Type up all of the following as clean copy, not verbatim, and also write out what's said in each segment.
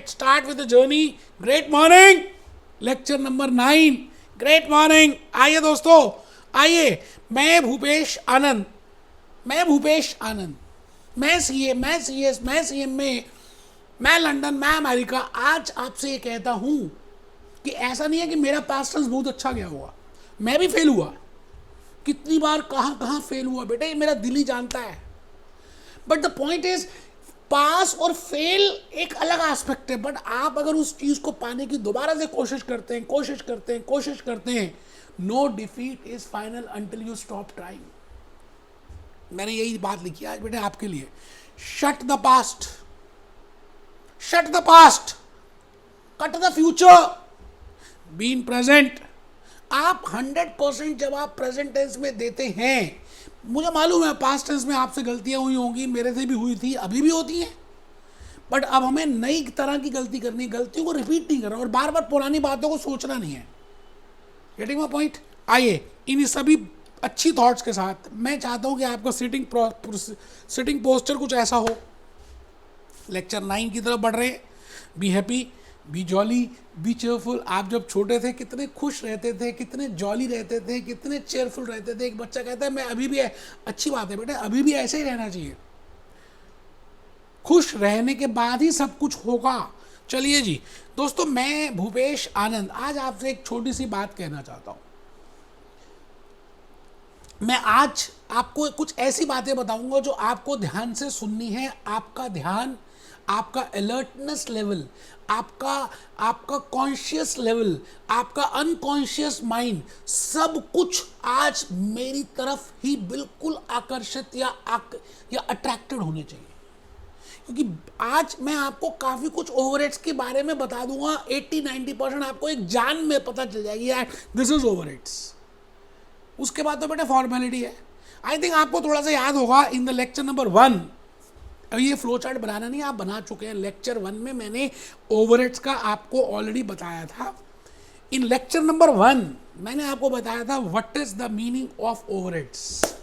Let's start with the journey. Great morning. Lecture number 9. Great morning. आइए दोस्तों, आइए. मैं भूपेश आनंद, मैं सीए, मैं सीएस, मैं सीएमए, मैं लंदन, मैं अमेरिका. आज आपसे ये कहता हूँ कि ऐसा नहीं है कि मेरा पास्ट टेंस बहुत अच्छा गया हुआ. मैं भी फेल हुआ. कितनी बार कहाँ कहाँ फेल हुआ बेटा, ये मेरा दिल ही जानता है. बट द पॉइंट इज, पास और फेल एक अलग एस्पेक्ट है. बट आप अगर उस चीज को पाने की दोबारा से कोशिश करते हैं, no defeat is final until you stop trying. मैंने यही बात लिखी आज बेटे आपके लिए. Shut the past, cut the future, be in present. आप 100% जब आप प्रेजेंट टेंस में देते हैं, मुझे मालूम है पास्ट टेंस में आपसे गलतियां हुई होंगी, मेरे से भी हुई थी, अभी भी होती हैं. बट अब हमें नई तरह की गलती करनी, गलतियों को रिपीट नहीं करना और बार बार पुरानी बातों को सोचना नहीं है. Getting my point. आइए, इन सभी अच्छी थॉट्स के साथ मैं चाहता हूं कि आपका सिटिंग पोस्चर कुछ ऐसा हो. लेक्चर 9 की तरफ बढ़ रहे हैं. B happy, be jolly, B cheerful. आप जब छोटे थे कितने खुश रहते थे, कितने जॉली रहते थे, कितने चेयरफुल रहते थे. एक बच्चा कहता है मैं अभी भी, अच्छी बात है बेटा, अभी भी ऐसे ही रहना चाहिए. खुश रहने के बाद ही सब कुछ होगा. चलिए जी दोस्तों, मैं भूपेश आनंद आज आपसे एक छोटी सी बात कहना चाहता हूं. मैं आज आपको कुछ ऐसी बातें बताऊंगा जो आपको ध्यान से सुननी है. आपका ध्यान, आपका अलर्टनेस लेवल, आपका कॉन्शियस लेवल, आपका अनकॉन्शियस माइंड, सब कुछ आज मेरी तरफ ही बिल्कुल आकर्षित या अट्रैक्टेड होने चाहिए. क्योंकि आज मैं आपको काफ़ी कुछ ओवरहेड्स के बारे में बता दूंगा. 80-90% आपको एक जान में पता चल जाएगी यार दिस इज ओवरहेड्स. उसके बाद तो बेटा फॉर्मेलिटी है. आई थिंक आपको थोड़ा सा याद होगा इन द लेक्चर नंबर 1. अब ये फ्लो चार्ट बनाना नहीं, आप बना चुके हैं. लेक्चर 1 में मैंने ओवरहेड्स का आपको ऑलरेडी बताया था. इन लेक्चर नंबर 1 मैंने आपको बताया था what is the meaning of overheads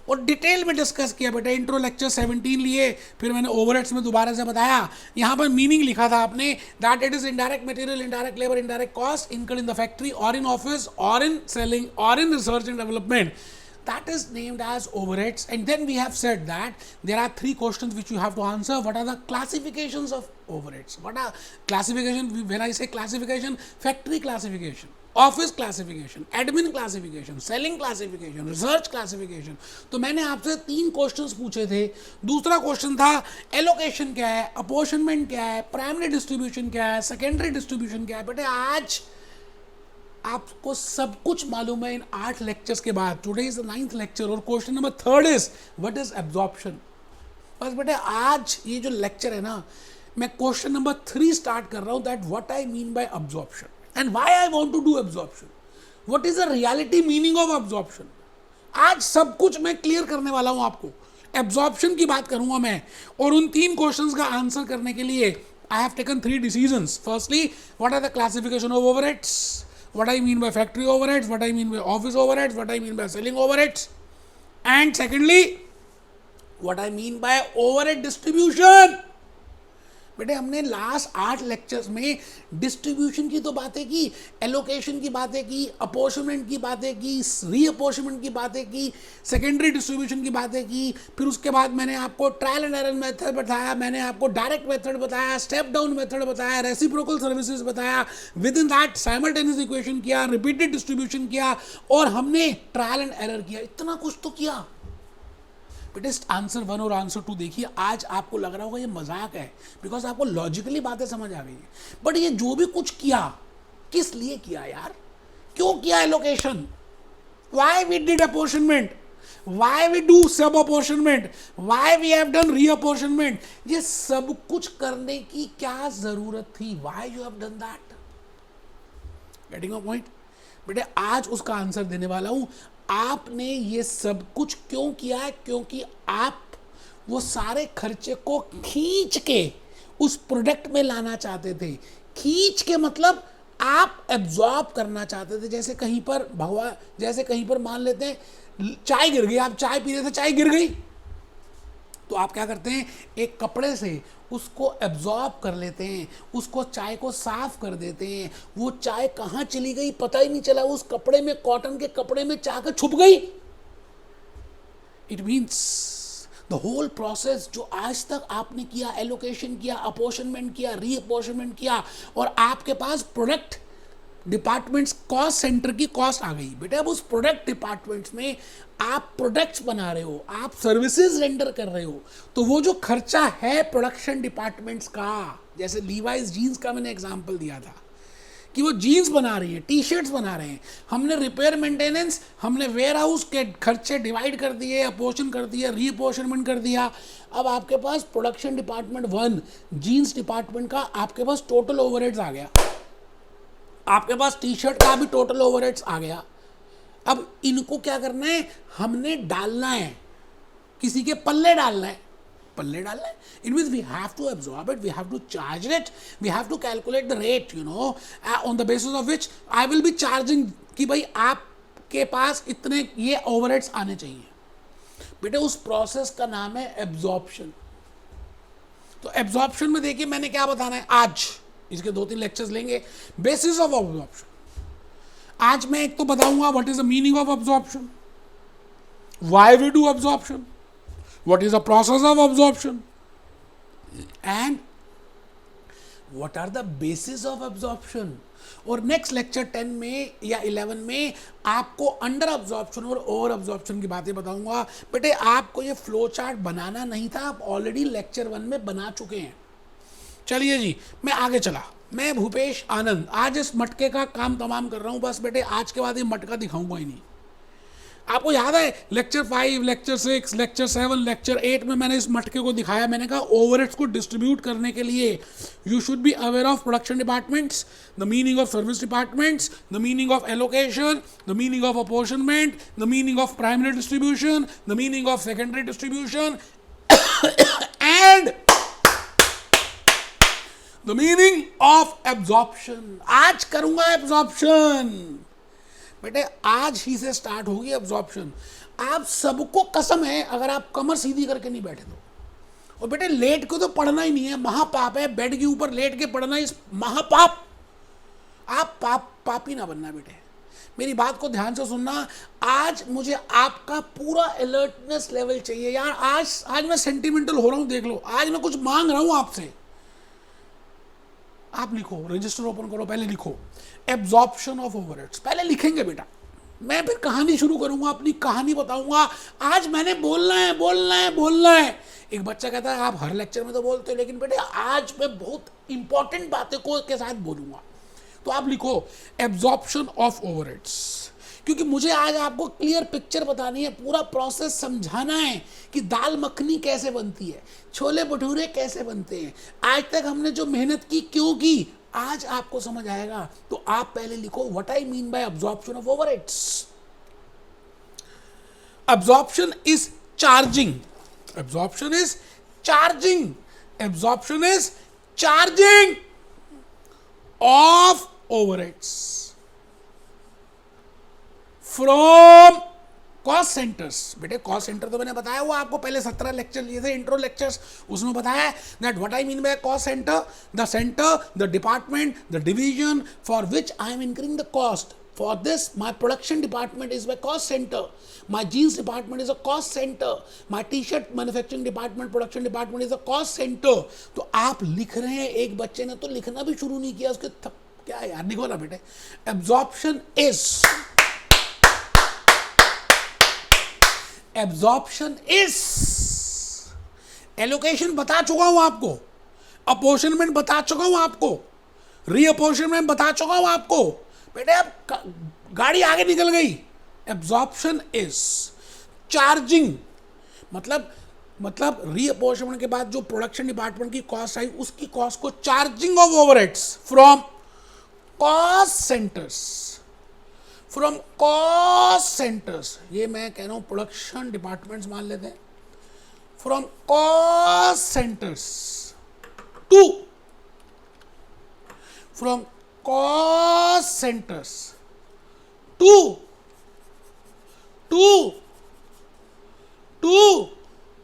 और डिटेल में डिस्कस किया बेटा. इंट्रो लेक्चर 17 लिए, फिर मैंने ओवरहेड्स में दोबारा से बताया. यहाँ पर मीनिंग लिखा था आपने that it is indirect material, indirect labour, indirect cost incurred in the factory और इन ऑफिस और इन सेलिंग और in research and development. That is named as overheads. And then we have said that there are 3 questions which you have to answer. What are the classifications of overheads? What are classification? When I say classification, factory classification, office classification, admin classification, selling classification, research classification. तो मैंने आपसे 3 questions पूछे थे. दूसरा question था allocation क्या है, apportionment क्या है, प्राइमरी डिस्ट्रीब्यूशन क्या है, सेकेंडरी डिस्ट्रीब्यूशन क्या है. बेटे आज आपको सब कुछ मालूम है इन 8 लेक्चर्स के बाद. Today is the 9th lecture और question number 3 is what is absorption. बस बेटे आज ये जो लेक्चर है ना, मैं क्वेश्चन नंबर 3 स्टार्ट कर रहा हूं. That what I mean by absorption and why I want to do absorption. What is the reality meaning of absorption. आज सब कुछ मैं क्लियर करने वाला हूं आपको. एब्जॉर्प्शन की बात करूंगा मैं और उन 3 क्वेश्चंस का आंसर करने के लिए I have taken 3 decisions. Firstly, what are the classification of overheads, what I mean by factory overheads, what I mean by office overheads, what I mean by selling overheads, and secondly, what I mean by overhead distribution. बेटे हमने last 8 lectures में distribution की तो बातें की, allocation की बातें की, अपॉर्शनमेंट की बातें की, रीअपॉर्शनमेंट की बातें की, सेकेंडरी डिस्ट्रीब्यूशन की बातें की. फिर उसके बाद मैंने आपको ट्रायल एंड एरर मेथड बताया, मैंने आपको डायरेक्ट मेथड बताया, स्टेप डाउन मेथड बताया, रेसिप्रोकल सर्विसेज बताया, with in that simultaneous equation किया, रिपीटेड डिस्ट्रीब्यूशन किया और हमने ट्रायल एंड एरर किया. इतना कुछ तो किया बेटे. आंसर 1 और आंसर 2 देखिए. आज आपको लग रहा होगा ये मजाक है बिकॉज आपको लॉजिकली बातें समझ आ गई है. बट ये जो भी कुछ किया किस लिए किया यार, क्यों किया allocation, why we did apportionment, why we do सब apportionment, why we have done reapportionment. ये सब कुछ करने की क्या जरूरत थी, why you have done that. Getting my point. बेटे आज उसका आंसर देने वाला हूं. आपने ये सब कुछ क्यों किया है, क्योंकि आप वो सारे खर्चे को खींच के उस प्रोडक्ट में लाना चाहते थे. खींच के मतलब आप एब्जॉर्ब करना चाहते थे. जैसे कहीं पर मान लेते हैं चाय गिर गई, आप चाय पी रहे थे, चाय गिर गई, तो आप क्या करते हैं, एक कपड़े से उसको एब्जॉर्ब कर लेते हैं, उसको चाय को साफ कर देते हैं, वो चाय कहाँ चली गई पता ही नहीं चला, उस कपड़े में, कॉटन के कपड़े में जाकर छुप गई। It means the whole process जो आज तक आपने किया, एलोकेशन किया, अपोर्शनमेंट किया, रीअपोर्शनमेंट किया, और आपके पास प्रोडक्ट डिपार्टमेंट्स कॉस्ट सेंटर की कॉस्ट आ गई। बेटा अब उस प्रोडक्ट डिपार्टमेंट्स में आप प्रोडक्ट्स बना रहे हो, आप सर्विसेज रेंडर कर रहे हो, तो वो जो खर्चा है प्रोडक्शन डिपार्टमेंट्स का, जैसे लीवाइस जीन्स का मैंने एग्जांपल दिया था कि वो जीन्स बना रही है, टी शर्ट्स बना रहे हैं, हमने रिपेयर मेंटेनेंस, हमने वेयर हाउस के खर्चे डिवाइड कर दिए, अपोर्शन कर दिया, रीअपोर्शनमेंट कर दिया। अब आपके पास प्रोडक्शन डिपार्टमेंट 1 जीन्स डिपार्टमेंट का आपके पास टोटल ओवरहेड्स आ गया, आपके पास टी शर्ट का भी टोटल ओवरहेड्स आ गया। अब इनको क्या करना है, हमने डालना है, किसी के पल्ले डालना है, पल्ले डालना है। It means we have to absorb it, we have to charge it, we have to calculate the rate, you know, on the basis of which I will be charging, कि भाई आपके पास इतने ये ओवरहेड्स आने चाहिए। बेटे उस प्रोसेस का नाम है एब्जॉर्प्शन। तो एब्जॉर्प्शन में देखिए मैंने क्या बताना है आज, इसके 2-3 लेक्चर्स लेंगे, बेसिस ऑफ एब्जॉर्प्शन। आज मैं एक तो बताऊंगा what is the meaning of absorption, why we do absorption, what is the process of absorption, and what are the basis of absorption. और नेक्स्ट लेक्चर 10 में या 11 में आपको अंडर एब्जॉर्प्शन और ओवर एब्जॉर्प्शन की बातें बताऊंगा। बेटे आपको ये फ्लो चार्ट बनाना नहीं था, आप ऑलरेडी लेक्चर 1 में बना चुके हैं। चलिए जी, मैं आगे चला। मैं भूपेश आनंद आज इस मटके का काम तमाम कर रहा हूँ। बस बेटे आज के बाद ये मटका दिखाऊंगा ही नहीं। आपको याद है लेक्चर 5, लेक्चर 6, लेक्चर 7, लेक्चर 8 में मैंने इस मटके को दिखाया। मैंने कहा ओवरहेड्स को डिस्ट्रीब्यूट करने के लिए you should be aware of production departments, the meaning of service departments, the meaning of allocation, the meaning of apportionment, the meaning of primary distribution, the meaning of secondary distribution and the meaning of absorption. आज करूंगा absorption. बेटे आज ही से start होगी absorption. आप सबको कसम है अगर आप कमर सीधी करके नहीं बैठे तो। और बेटे लेट को तो पढ़ना ही नहीं है, महापाप है। बेड के ऊपर लेट के पढ़ना इस महापाप। आप पापी ना बनना बेटे। मेरी बात को ध्यान से सुनना। आज मुझे आपका पूरा अलर्टनेस लेवल चाहिए यार। आज मैं सेंटिमेंटल हो रहा हूं, देख लो। आज मैं कुछ मांग रहा हूं आपसे। आप लिखो, रजिस्टर ओपन करो, पहले लिखो एब्जॉर्प्शन ऑफ ओवरहेड्स। पहले लिखेंगे बेटा, मैं फिर कहानी शुरू करूंगा, अपनी कहानी बताऊंगा। आज मैंने बोलना है, बोलना है, बोलना है। एक बच्चा कहता है आप हर लेक्चर में तो बोलते हो, लेकिन बेटे आज मैं बहुत इंपॉर्टेंट बातें को के साथ बोलूंगा। तो आप लिखो एब्जॉर्प्शन ऑफ ओवरहेड्स, क्योंकि मुझे आज आपको क्लियर पिक्चर बतानी है, पूरा प्रोसेस समझाना है कि दाल मखनी कैसे बनती है, छोले भटूरे कैसे बनते हैं। आज तक हमने जो मेहनत की क्यों की, आज आपको समझ आएगा। तो आप पहले लिखो what I mean by absorption of overheads. Absorption is charging, absorption is charging, absorption is charging of overheads from cost centres. बेटे कॉस्ट सेंटर तो मैंने बताया हुआ आपको, पहले 17 लेक्चर लिए थे, इंट्रो लेक्चर्स, उसमें बताया that what I mean by cost centre, the department, the division for which I M increasing the cost. For this, my production department is my cost center. My jeans department is a cost center. My t-shirt manufacturing department, production department is a cost center. तो आप लिख रहे हैं, एक बच्चे ने तो लिखना भी शुरू नहीं किया, उसके क्या यार, लिखो ना बेटे। Absorption is एलोकेशन बता चुका हूं आपको, अपोर्शनमेंट बता चुका हूं आपको, रीअपोर्शनमेंट बता चुका हूं आपको। बेटे अब गाड़ी आगे निकल गई। एब्जॉर्प्शन इज चार्जिंग, मतलब रीअपोर्शनमेंट के बाद जो प्रोडक्शन डिपार्टमेंट की कॉस्ट आई, उसकी कॉस्ट को charging of overheads from cost centres, from cost centres. ये मैं कह रहा हूं प्रोडक्शन डिपार्टमेंट्स मान लेते हैं। From cost centres to, from cost centers to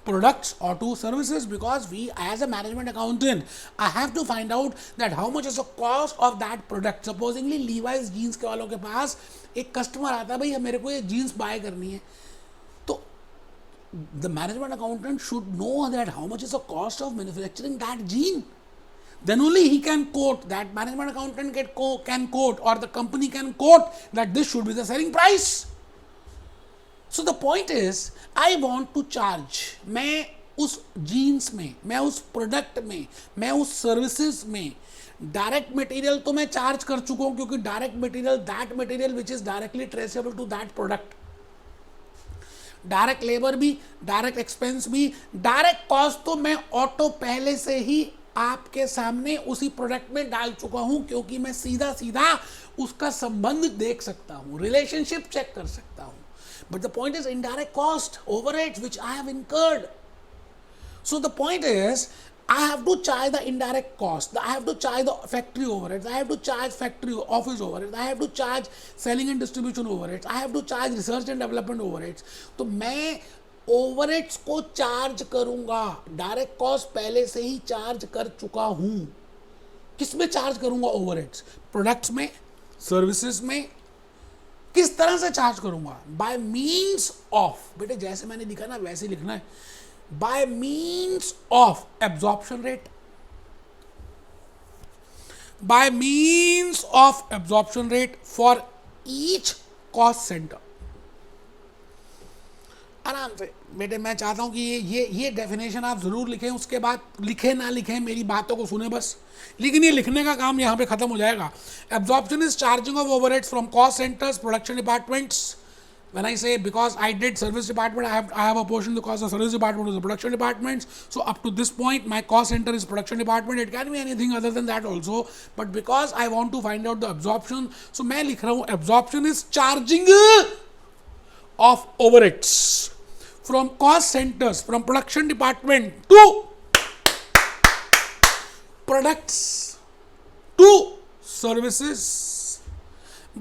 products or to services, because we as a management accountant I have to find out that how much is the cost of that product. Supposingly Levi's jeans के वालों के पास एक customer आता है, भाई मेरे को ये जीन्स बाय करनी है, तो the management accountant should know that how much is the cost of manufacturing that jean. Then only he can quote, that management accountant can quote, or the company can quote that this should be the selling price. So the point is, I want to charge, मैं उस jeans में, मैं उस product में, मैं उस services में direct material तो मैं चार्ज कर चुका हूं, क्योंकि direct material, that material which is directly traceable to that product, direct labour भी, डायरेक्ट एक्सपेंस भी, डायरेक्ट कॉस्ट तो मैं ऑटो पहले से ही आपके सामने उसी प्रोडक्ट में डाल चुका हूं, क्योंकि मैं सीधा सीधा उसका संबंध देख सकता हूं, रिलेशनशिप चेक कर सकता हूं. But the point is indirect cost, overheads which I have incurred. So the point is, I have to charge the indirect cost. I have to charge the factory overheads. I have to charge factory office overheads. I have to charge selling and distribution overheads. I have to charge research and development overheads. तो मैं overheads को charge करूंगा, direct cost पहले से ही charge कर चुका हूं. किस में चार्ज करूंगा overheads? प्रोडक्ट्स में, सर्विसेज में. किस तरह से चार्ज करूंगा? बाय मीन्स ऑफ, बेटे जैसे मैंने लिखा ना वैसे लिखना है, bye means of absorption rate, bye means of absorption rate for each cost centre. आराम से बेटे, मैं चाहता हूं कि ये डेफिनेशन आप जरूर लिखें, उसके बाद लिखे ना लिखें मेरी बातों को सुने बस, लेकिन ये लिखने का काम यहां पे खत्म हो जाएगा. Absorption is charging of overheads from cost centres, production departments. When I say, because I did service department, I have apportioned the cost of service department to the production departments. So up to this point, my cost center is production department. It can be anything other than that also. But because I want to find out the absorption, so मैं लिख रहा हूँ absorption is charging of overheads from cost centers, from production department to products to services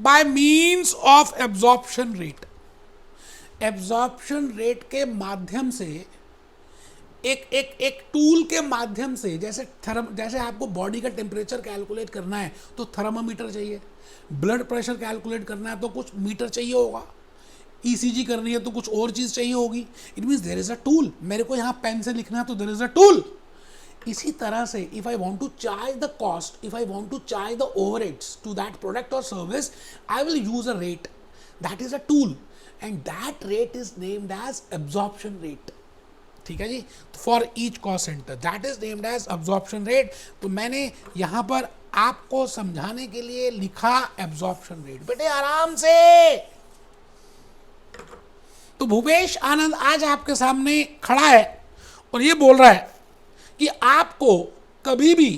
by means of absorption rate. Absorption rate के माध्यम से, एक tool के माध्यम से, जैसे आपको बॉडी का टेम्परेचर कैलकुलेट करना है तो थर्मामीटर चाहिए, ब्लड प्रेशर कैलकुलेट करना है तो कुछ मीटर चाहिए होगा, ईसीजी करनी है तो कुछ और चीज़ चाहिए होगी. It means there is a tool. मेरे को यहाँ पेन से लिखना है तो देयर इज अ टूल. इसी तरह से if I want to charge the cost, if I want to charge the overheads to that product और service, I will use a rate. That is a tool and that rate is named as absorption rate. ठीक है जी, for each cost center that is named as absorption rate. तो मैंने यहां पर आपको समझाने के लिए लिखा absorption rate. बेटे आराम से. तो भूपेश आनंद आज आपके सामने खड़ा है और ये बोल रहा है कि आपको कभी भी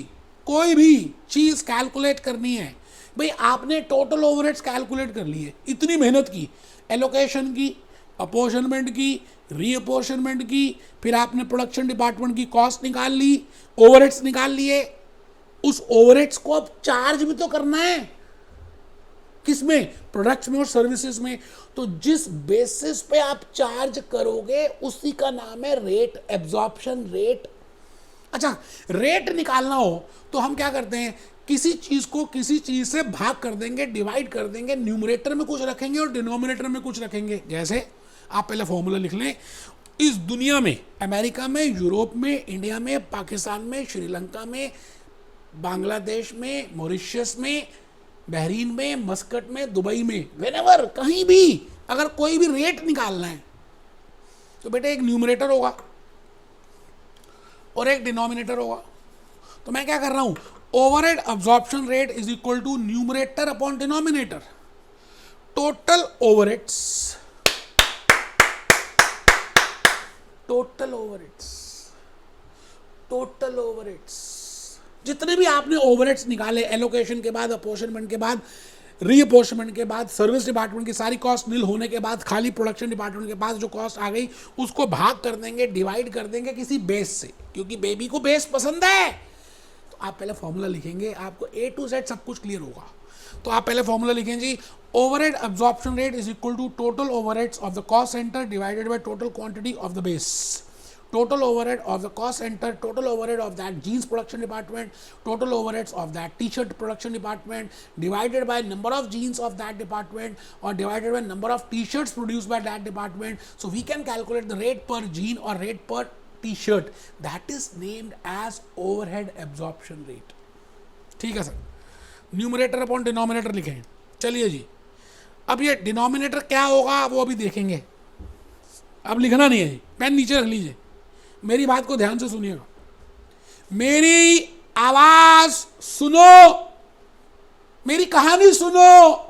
कोई भी चीज कैलकुलेट करनी है, भाई आपने टोटल ओवरहेड्स कैलकुलेट कर लिए, इतनी मेहनत की, एलोकेशन की, अपोर्शनमेंट की, रीअपोर्शनमेंट की, फिर आपने प्रोडक्शन डिपार्टमेंट की कॉस्ट निकाल ली, ओवरहेड्स निकाल लिए, उस ओवरहेड्स को अब चार्ज भी तो करना है. किसमें? प्रोडक्ट्स में और सर्विसेज में. तो जिस बेसिस पे आप चार्ज करोगे उसी का नाम है रेट, एब्जॉर्प्शन रेट. अच्छा, रेट निकालना हो तो हम क्या करते हैं, किसी चीज को किसी चीज से भाग कर देंगे, डिवाइड कर देंगे, न्यूमरेटर में कुछ रखेंगे और डिनोमिनेटर में कुछ रखेंगे. जैसे आप पहले फॉर्मूला लिख लें, इस दुनिया में, अमेरिका में, यूरोप में, इंडिया में, पाकिस्तान में, श्रीलंका में, बांग्लादेश में, मॉरिशस में, बहरीन में, मस्कट में, दुबई में, व्हेनेवर, कहीं भी अगर कोई भी रेट निकालना है तो बेटे एक न्यूमरेटर होगा और एक डिनोमिनेटर होगा. तो मैं क्या कर रहा हूं, overhead absorption rate is equal to numerator upon denominator. Total overheads, total overheads, total overheads, जितने भी आपने ओवरहेड्स निकाले, एलोकेशन के बाद, अपोर्शनमेंट के बाद, रीअपोर्शनमेंट के बाद, सर्विस डिपार्टमेंट की सारी कॉस्ट निल होने के बाद, खाली प्रोडक्शन डिपार्टमेंट के पास जो कॉस्ट आ गई उसको भाग कर देंगे, डिवाइड कर देंगे किसी बेस से, क्योंकि बेबी को बेस पसंद है. तो आप पहले फॉर्मूला लिखेंगे, आपको A to Z सब कुछ क्लियर होगा. तो आप पहले फॉर्मूला लिखें जी, overhead absorption rate is equal to total overheads of the cost center divided by total quantity of the base. total overhead of the cost center, total overhead of that jeans production department, total overheads of that t-shirt production department divided by number of jeans of that department or divided by number of t-shirts produced by that department. So we can calculate the rate per jean or rate per t-shirt. That is named as overhead absorption rate. ठीक है sir, numerator upon denominator लिखे हैं. चलिए जी, अब ये denominator क्या होगा वो अभी देखेंगे, अब लिखना नहीं है जी, पेन नीचे रख लीजिए, मेरी बात को ध्यान से सुनिएगा, मेरी आवाज सुनो, मेरी कहानी सुनो.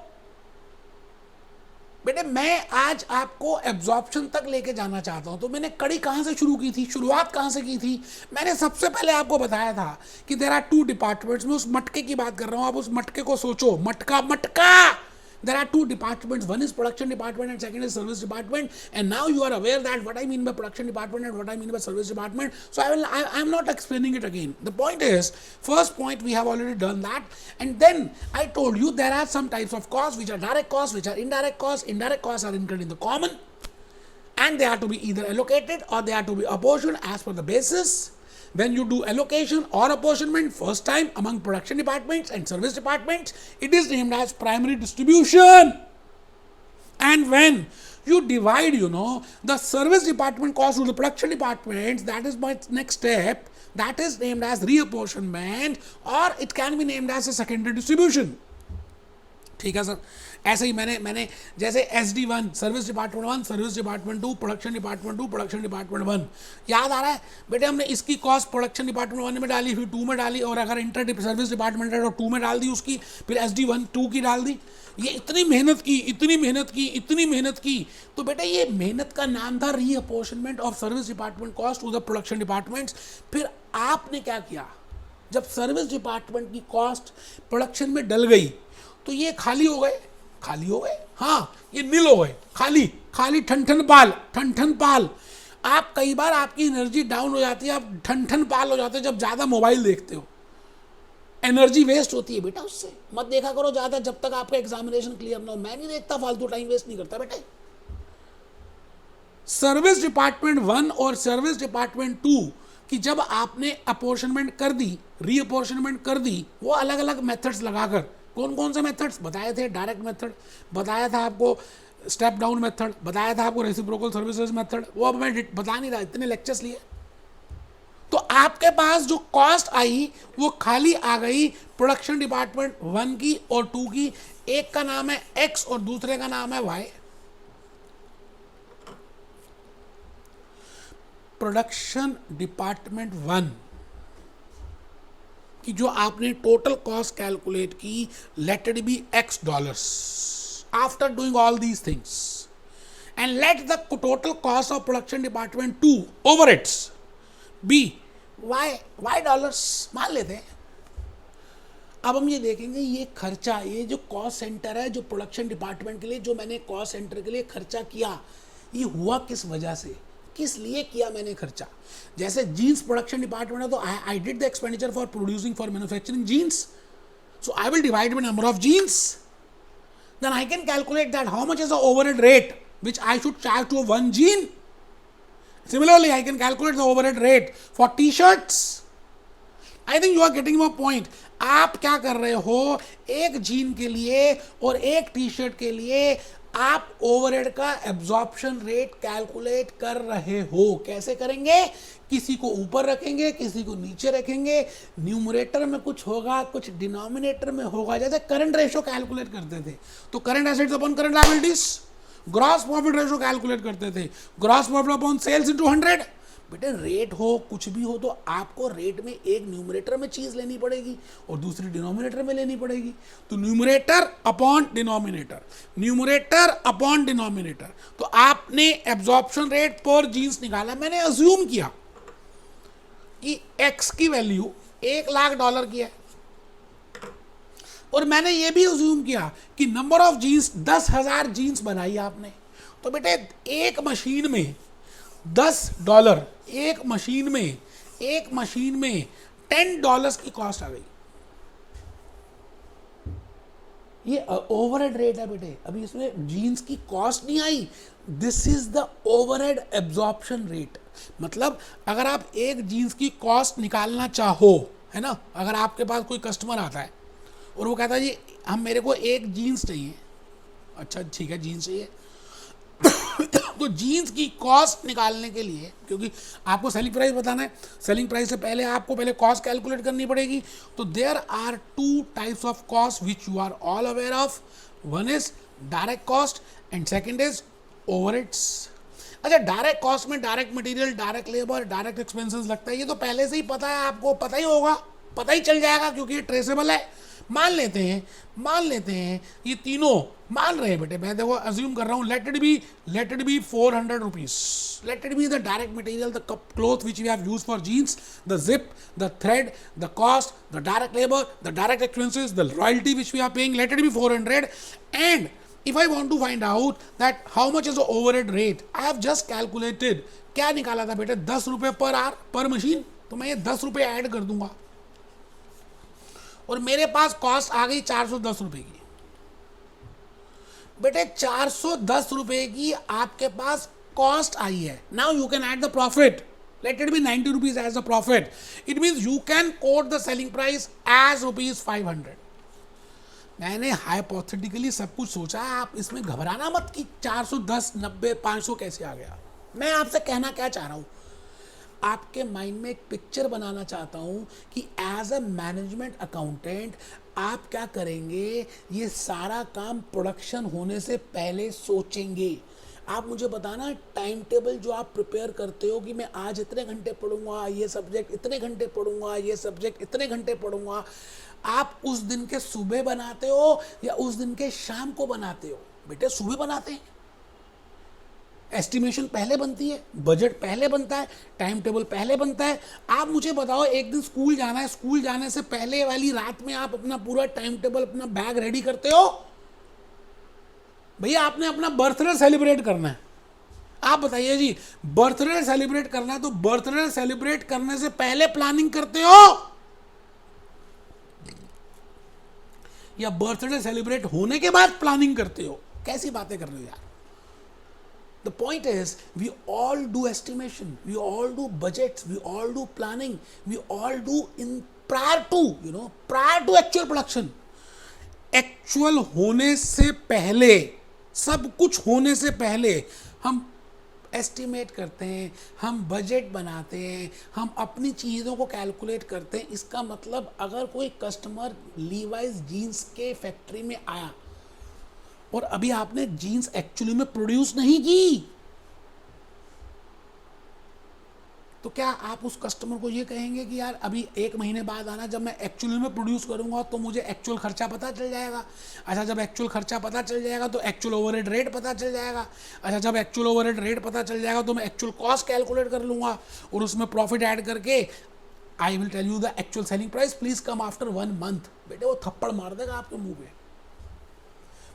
बेटे मैं आज आपको एब्जॉर्प्शन तक लेके जाना चाहता हूं. तो मैंने कड़ी कहां से शुरू की थी, शुरुआत कहां से की थी? मैंने सबसे पहले आपको बताया था कि देयर आर टू डिपार्टमेंट्स. मैं उस मटके की बात कर रहा हूं, आप उस मटके को सोचो. मटका मटका. There are two departments. One is production department and second is service department. And now you are aware that what I mean by production department and what I mean by service department. So I am not explaining it again. The point is, first point we have already done that. And then I told you there are some types of costs which are direct costs, which are indirect costs. Indirect costs are included in the common. And they are to be either allocated or they are to be apportioned as per the basis. When you do allocation or apportionment first time among production departments and service departments, it is named as primary distribution. And when you divide, the service department cost to the production departments, that is my next step, that is named as reapportionment, or it can be named as a secondary distribution. ठीक है sir. ऐसे ही मैंने जैसे SD1 service department 1, service department 2, production department 2, production department 1, याद आ रहा है बेटे? हमने इसकी कॉस्ट प्रोडक्शन डिपार्टमेंट 1 में डाली, फिर 2 में डाली, और अगर इंटर सर्विस डिपार्टमेंट है तो 2 में डाल दी उसकी, फिर SD1 2 की डाल दी. ये इतनी मेहनत की. तो बेटा ये मेहनत का नाम था reapportionment of service department cost to the production departments. फिर आपने क्या किया, जब सर्विस डिपार्टमेंट की कॉस्ट प्रोडक्शन में डल गई तो ये खाली हो गए. हाँ, ये नील हो गए, खाली ठन पाल. आप कई बार आपकी एनर्जी डाउन हो जाती है, आप ठन पाल हो जाते हो जब ज़्यादा मोबाइल देखते हो. एनर्जी वेस्ट होती है बेटा, उससे मत देखा करो ज़्यादा जब तक आपका एग्जामिनेशन क्लियर ना हो. मैं नहीं देखता, फालतू टाइम वेस्ट नहीं करता बेटा. सर्विस डिपार्टमेंट 1 और सर्विस डिपार्टमेंट 2 कि जब आपने अपोर्शनमेंट कर दी, रीअपोर्शनमेंट कर दी, वो अलग अलग मेथड्स लगाकर, कौन से मेथड्स बताए थे? डायरेक्ट मेथड बताया था आपको, स्टेप डाउन मेथड बताया था आपको, रेसिप्रोकल सर्विसेज मेथड. वो अब मैं बता नहीं रहा, इतने लेक्चर्स लिए. तो आपके पास जो कॉस्ट आई वो खाली आ गई प्रोडक्शन डिपार्टमेंट 1 की और 2 की. एक का नाम है X और दूसरे का नाम है Y. प्रोडक्शन डिपार्टमेंट 1 कि जो आपने टोटल कॉस्ट कैलकुलेट की, let it be X dollars after doing all these things, and let the total cost of production department 2 overheads be Y dollars मान लेते हैं. अब हम ये देखेंगे ये खर्चा, ये जो कॉस्ट सेंटर है जो प्रोडक्शन डिपार्टमेंट के लिए, जो मैंने कॉस्ट सेंटर के लिए खर्चा किया, ये हुआ किस वजह से, किस लिए किया मैंने खर्चा. जैसे जीन्स प्रोडक्शन डिपार्टमेंट है तो I did the expenditure for producing for manufacturing jeans, so I will divide by number of jeans, then I can calculate that how much is the overhead rate which I should charge to one jean. Similarly, I can calculate the overhead rate for t-shirts. I think you are getting my point. आप क्या कर रहे हो, एक gene के लिए और एक टी शर्ट के लिए आप ओवरहेड का एब्जॉर्प्शन रेट कैलकुलेट कर रहे हो. कैसे करेंगे? किसी को ऊपर रखेंगे, किसी को नीचे रखेंगे. न्यूमरेटर में कुछ होगा, कुछ डिनोमिनेटर में होगा. जैसे करंट रेशो कैलकुलेट करते थे तो current assets upon current liabilities, gross profit ratio calculate करते थे, gross profit upon sales into 100. बेटे रेट हो कुछ भी हो तो आपको रेट में एक न्यूमरेटर में चीज लेनी पड़ेगी और दूसरी डिनोमिनेटर में लेनी पड़ेगी. तो numerator upon denominator, numerator upon denominator. तो आपने एब्जॉर्प्शन रेट पर जीन्स निकाला. मैंने अज्यूम किया कि एक्स की वैल्यू $1,00,000 की है और मैंने ये भी अज्यूम किया कि नंबर ऑफ जीन्स 10,000 जीन्स बनाई आपने. तो बेटे एक मशीन में $10, एक मशीन में $10 की कॉस्ट आ गई. ये ओवरहेड रेट है बेटे, अभी इसमें जीन्स की कॉस्ट नहीं आई. This is the overhead absorption rate. मतलब अगर आप एक जीन्स की कॉस्ट निकालना चाहो, है ना, अगर आपके पास कोई कस्टमर आता है और वो कहता है जी हम मेरे को एक जीन्स चाहिए, अच्छा ठीक है जीन्स चाहिए, तो जीन्स की कॉस्ट निकालने के लिए, क्योंकि आपको सेलिंग प्राइस बताना है, सेलिंग प्राइस से पहले आपको पहले कॉस्ट कैलकुलेट करनी पड़ेगी। तो there are two types of cost which you are all aware of, one is direct cost and second is overheads. अच्छा, डायरेक्ट कॉस्ट में direct material, direct labour, direct expenses लगता है, ये तो पहले से ही पता है, आपको पता ही होगा, पता ही चल जाएगा क्योंकि ये ट्रेसेबल है। मान लेते हैं ये तीनों मान रहे हैं बेटे, मैं देखो अज्यूम कर रहा हूँ, let it be 400 rupees, let it be the direct material, the cloth which we have used for jeans, the zip, the thread, the cost, the direct labour, the direct expenses, the royalty which we are paying, let it be 400। And if I want to find out that how much is the overhead rate, I have just calculated, क्या निकाला था बेटे, 10 रुपए per hour पर machine, तो मैं ये 10 रुपए ऐड कर दूंगा और मेरे पास कॉस्ट आ गई 410 रुपए की। बेटे 410 रुपए की आपके पास कॉस्ट आई है। Now you can add the profit, let it be 90 rupees as a profit. It means you can quote the selling price as rupees 500. मैंने हाइपोथेटिकली सब कुछ सोचा है, आप इसमें घबराना मत कि 410, 90, 500 कैसे आ गया। मैं आपसे कहना क्या चाह रहा हूँ, आपके माइंड में एक पिक्चर बनाना चाहता हूँ कि एज अ मैनेजमेंट अकाउंटेंट आप क्या करेंगे, ये सारा काम प्रोडक्शन होने से पहले सोचेंगे। आप मुझे बताना टाइम टेबल जो आप प्रिपेयर करते हो कि मैं आज इतने घंटे पढ़ूंगा, ये सब्जेक्ट इतने घंटे पढ़ूंगा, ये सब्जेक्ट इतने घंटे पढ़ूंगा, आप उस दिन के सुबह बनाते हो या उस दिन के शाम को बनाते हो? बेटे सुबह बनाते हैं, एस्टिमेशन पहले बनती है, बजट पहले बनता है, टाइम टेबल पहले बनता है। आप मुझे बताओ, एक दिन स्कूल जाना है, स्कूल जाने से पहले वाली रात में आप अपना पूरा टाइम टेबल, अपना बैग रेडी करते हो? भैया आपने अपना बर्थडे सेलिब्रेट करना है, आप बताइए जी, बर्थडे सेलिब्रेट करना है तो बर्थडे सेलिब्रेट करने से पहले प्लानिंग करते हो या बर्थडे सेलिब्रेट होने के बाद प्लानिंग करते हो? कैसी बातें कर रहे हो यार। The point is, we all do estimation, we all do budgets, we all do planning, we all do in prior to actual production. Actual होने से पहले, सब कुछ होने से पहले हम एस्टिमेट करते हैं, हम बजट बनाते हैं, हम अपनी चीज़ों को कैलकुलेट करते हैं। इसका मतलब अगर कोई कस्टमर लीवाइस जीन्स के फैक्ट्री में आया और अभी आपने जीन्स एक्चुअली में प्रोड्यूस नहीं की, तो क्या आप उस कस्टमर को ये कहेंगे कि यार अभी 1 महीने बाद आना, जब मैं एक्चुअली में प्रोड्यूस करूंगा तो मुझे एक्चुअल खर्चा पता चल जाएगा। अच्छा, जब एक्चुअल खर्चा पता चल जाएगा तो एक्चुअल ओवरहेड रेट पता चल जाएगा। अच्छा, जब एक्चुअल ओवरहेड रेट पता चल जाएगा तो मैं एक्चुअल कॉस्ट कैलकुलेट कर लूँगा और उसमें प्रॉफिट ऐड करके I will tell you the actual selling price, please come after 1 month. बेटे वो थप्पड़ मार देगा आपके मुँह पे,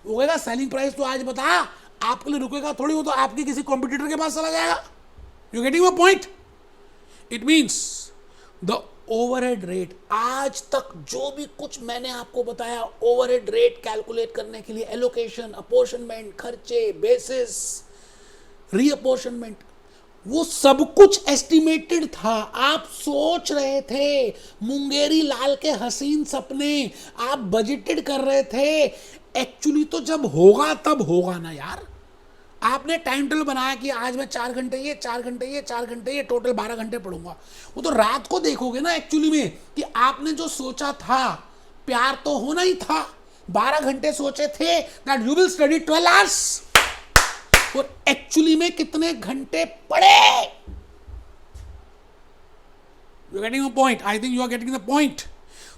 वो कहेगा सेलिंग प्राइस तो आज बता, आपके लिए रुकेगा थोड़ी, वो तो आपके किसी कॉम्पिटिटर के पास चला जाएगा। You getting my point? It means the overhead rate, आज तक जो भी कुछ मैंने आपको बताया ओवरहेड रेट कैलकुलेट करने के लिए, एलोकेशन, अपोर्शनमेंट, खर्चे, बेसिस, रीअपोर्शनमेंट, वो सब कुछ एस्टिमेटेड था। आप सोच रहे थे, मुंगेरी लाल के हसीन सपने आप बजटेड कर रहे थे। एक्चुअली तो जब होगा तब होगा ना यार। आपने टाइम टेबल बनाया कि आज मैं 4 घंटे ये, 4 घंटे ये, 4 घंटे ये, टोटल 12 घंटे पढ़ूंगा, वो तो रात को देखोगे ना एक्चुअली में कि आपने जो सोचा था, प्यार तो होना ही था। 12 घंटे सोचे थे that you will study 12 hours, और एक्चुअली में कितने घंटे पढ़े? You are getting the point? I think you are getting the point.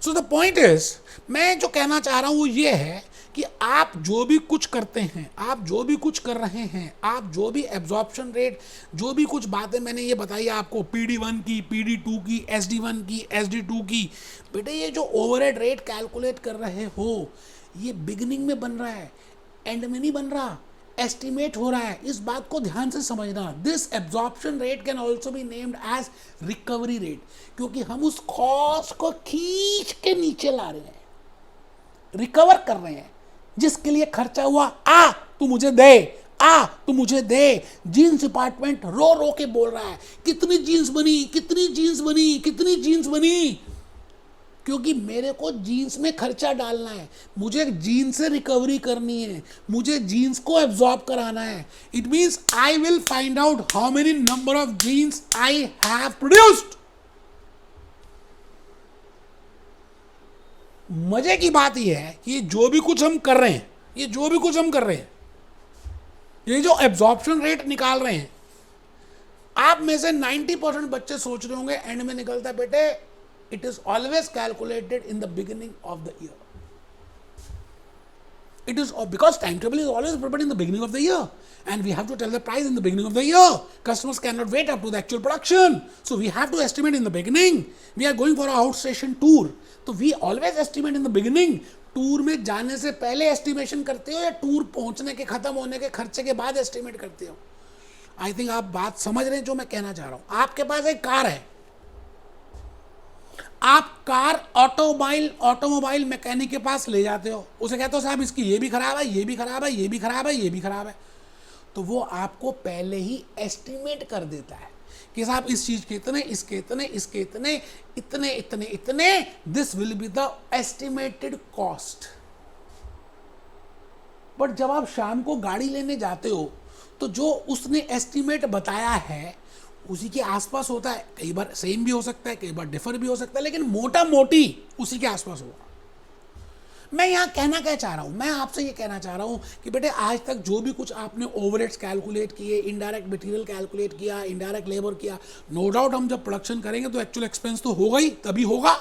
So the point is, मैं जो कहना चाह रहा हूं वो ये है कि आप जो भी कुछ करते हैं, आप जो भी कुछ कर रहे हैं, आप जो भी एब्जॉर्प्शन रेट, जो भी कुछ बातें मैंने ये बताई आपको, PD1 की, PD2 की, SD1 की, SD2 की, बेटे ये जो ओवरहेड रेट कैलकुलेट कर रहे हो, ये बिगिनिंग में बन रहा है, एंड में नहीं बन रहा, एस्टिमेट हो रहा है। इस बात को ध्यान से समझना। This absorption rate can also be named as recovery rate, क्योंकि हम उस कॉस्ट को खींच के नीचे ला रहे हैं, रिकवर कर रहे हैं। जिसके लिए खर्चा हुआ, तू मुझे दे, तो मुझे दे। जीन्स डिपार्टमेंट रो रो के बोल रहा है, कितनी जीन्स बनी, कितनी जीन्स बनी, कितनी जीन्स बनी, क्योंकि मेरे को जीन्स में खर्चा डालना है, मुझे जीन्स से रिकवरी करनी है, मुझे जीन्स को एब्जॉर्ब कराना है। It means I will find out how many number of jeans I have produced. मजे की बात यह है कि जो भी कुछ हम कर रहे हैं, ये जो एब्जॉर्प्शन रेट निकाल रहे हैं, आप में से 90% बच्चे सोच रहे होंगे एंड में निकलता है बेटे it is always calculated in the beginning of the year. It is because timetable is always prepared in the beginning of the year, and we have to tell the price in the beginning of the year. Customers cannot wait up to the actual production, so we have to estimate in the beginning. We are going for a outstation tour, so we always estimate in the beginning. Tour में जाने से पहले estimation करते हो या tour पहुंचने के खत्म होने के खर्चे के बाद एस्टिमेट करते हो? आई थिंक आप बात समझ रहे हैं जो मैं कहना चाह रहा हूं। आपके पास एक कार है, आप कार ऑटोमोबाइल मैकेनिक के पास ले जाते हो, उसे कहते हो साहब इसकी ये भी खराब है, ये भी खराब है, ये भी खराब है, ये भी खराब है, तो वो आपको पहले ही एस्टिमेट कर देता है कि साहब इस चीज के इतने, इसके इतने, इसके इतने, इतने इतने इतने, this will be the estimated cost. But जब आप शाम को गाड़ी लेने जाते हो तो जो उसने एस्टिमेट बताया है उसी के आसपास होता है। कई बार सेम भी हो सकता है, कई बार डिफर भी हो सकता है, लेकिन मोटा मोटी उसी के आसपास होगा। मैं यहाँ कहना क्या चाह रहा हूँ, मैं आपसे ये कहना चाह रहा हूँ कि बेटे आज तक जो भी कुछ आपने ओवरहेड्स कैलकुलेट किए, इनडायरेक्ट मटेरियल कैलकुलेट किया, इनडायरेक्ट लेबर किया, नो डाउट हम जब प्रोडक्शन करेंगे तो एक्चुअल एक्सपेंस तो होगा ही, तभी होगा।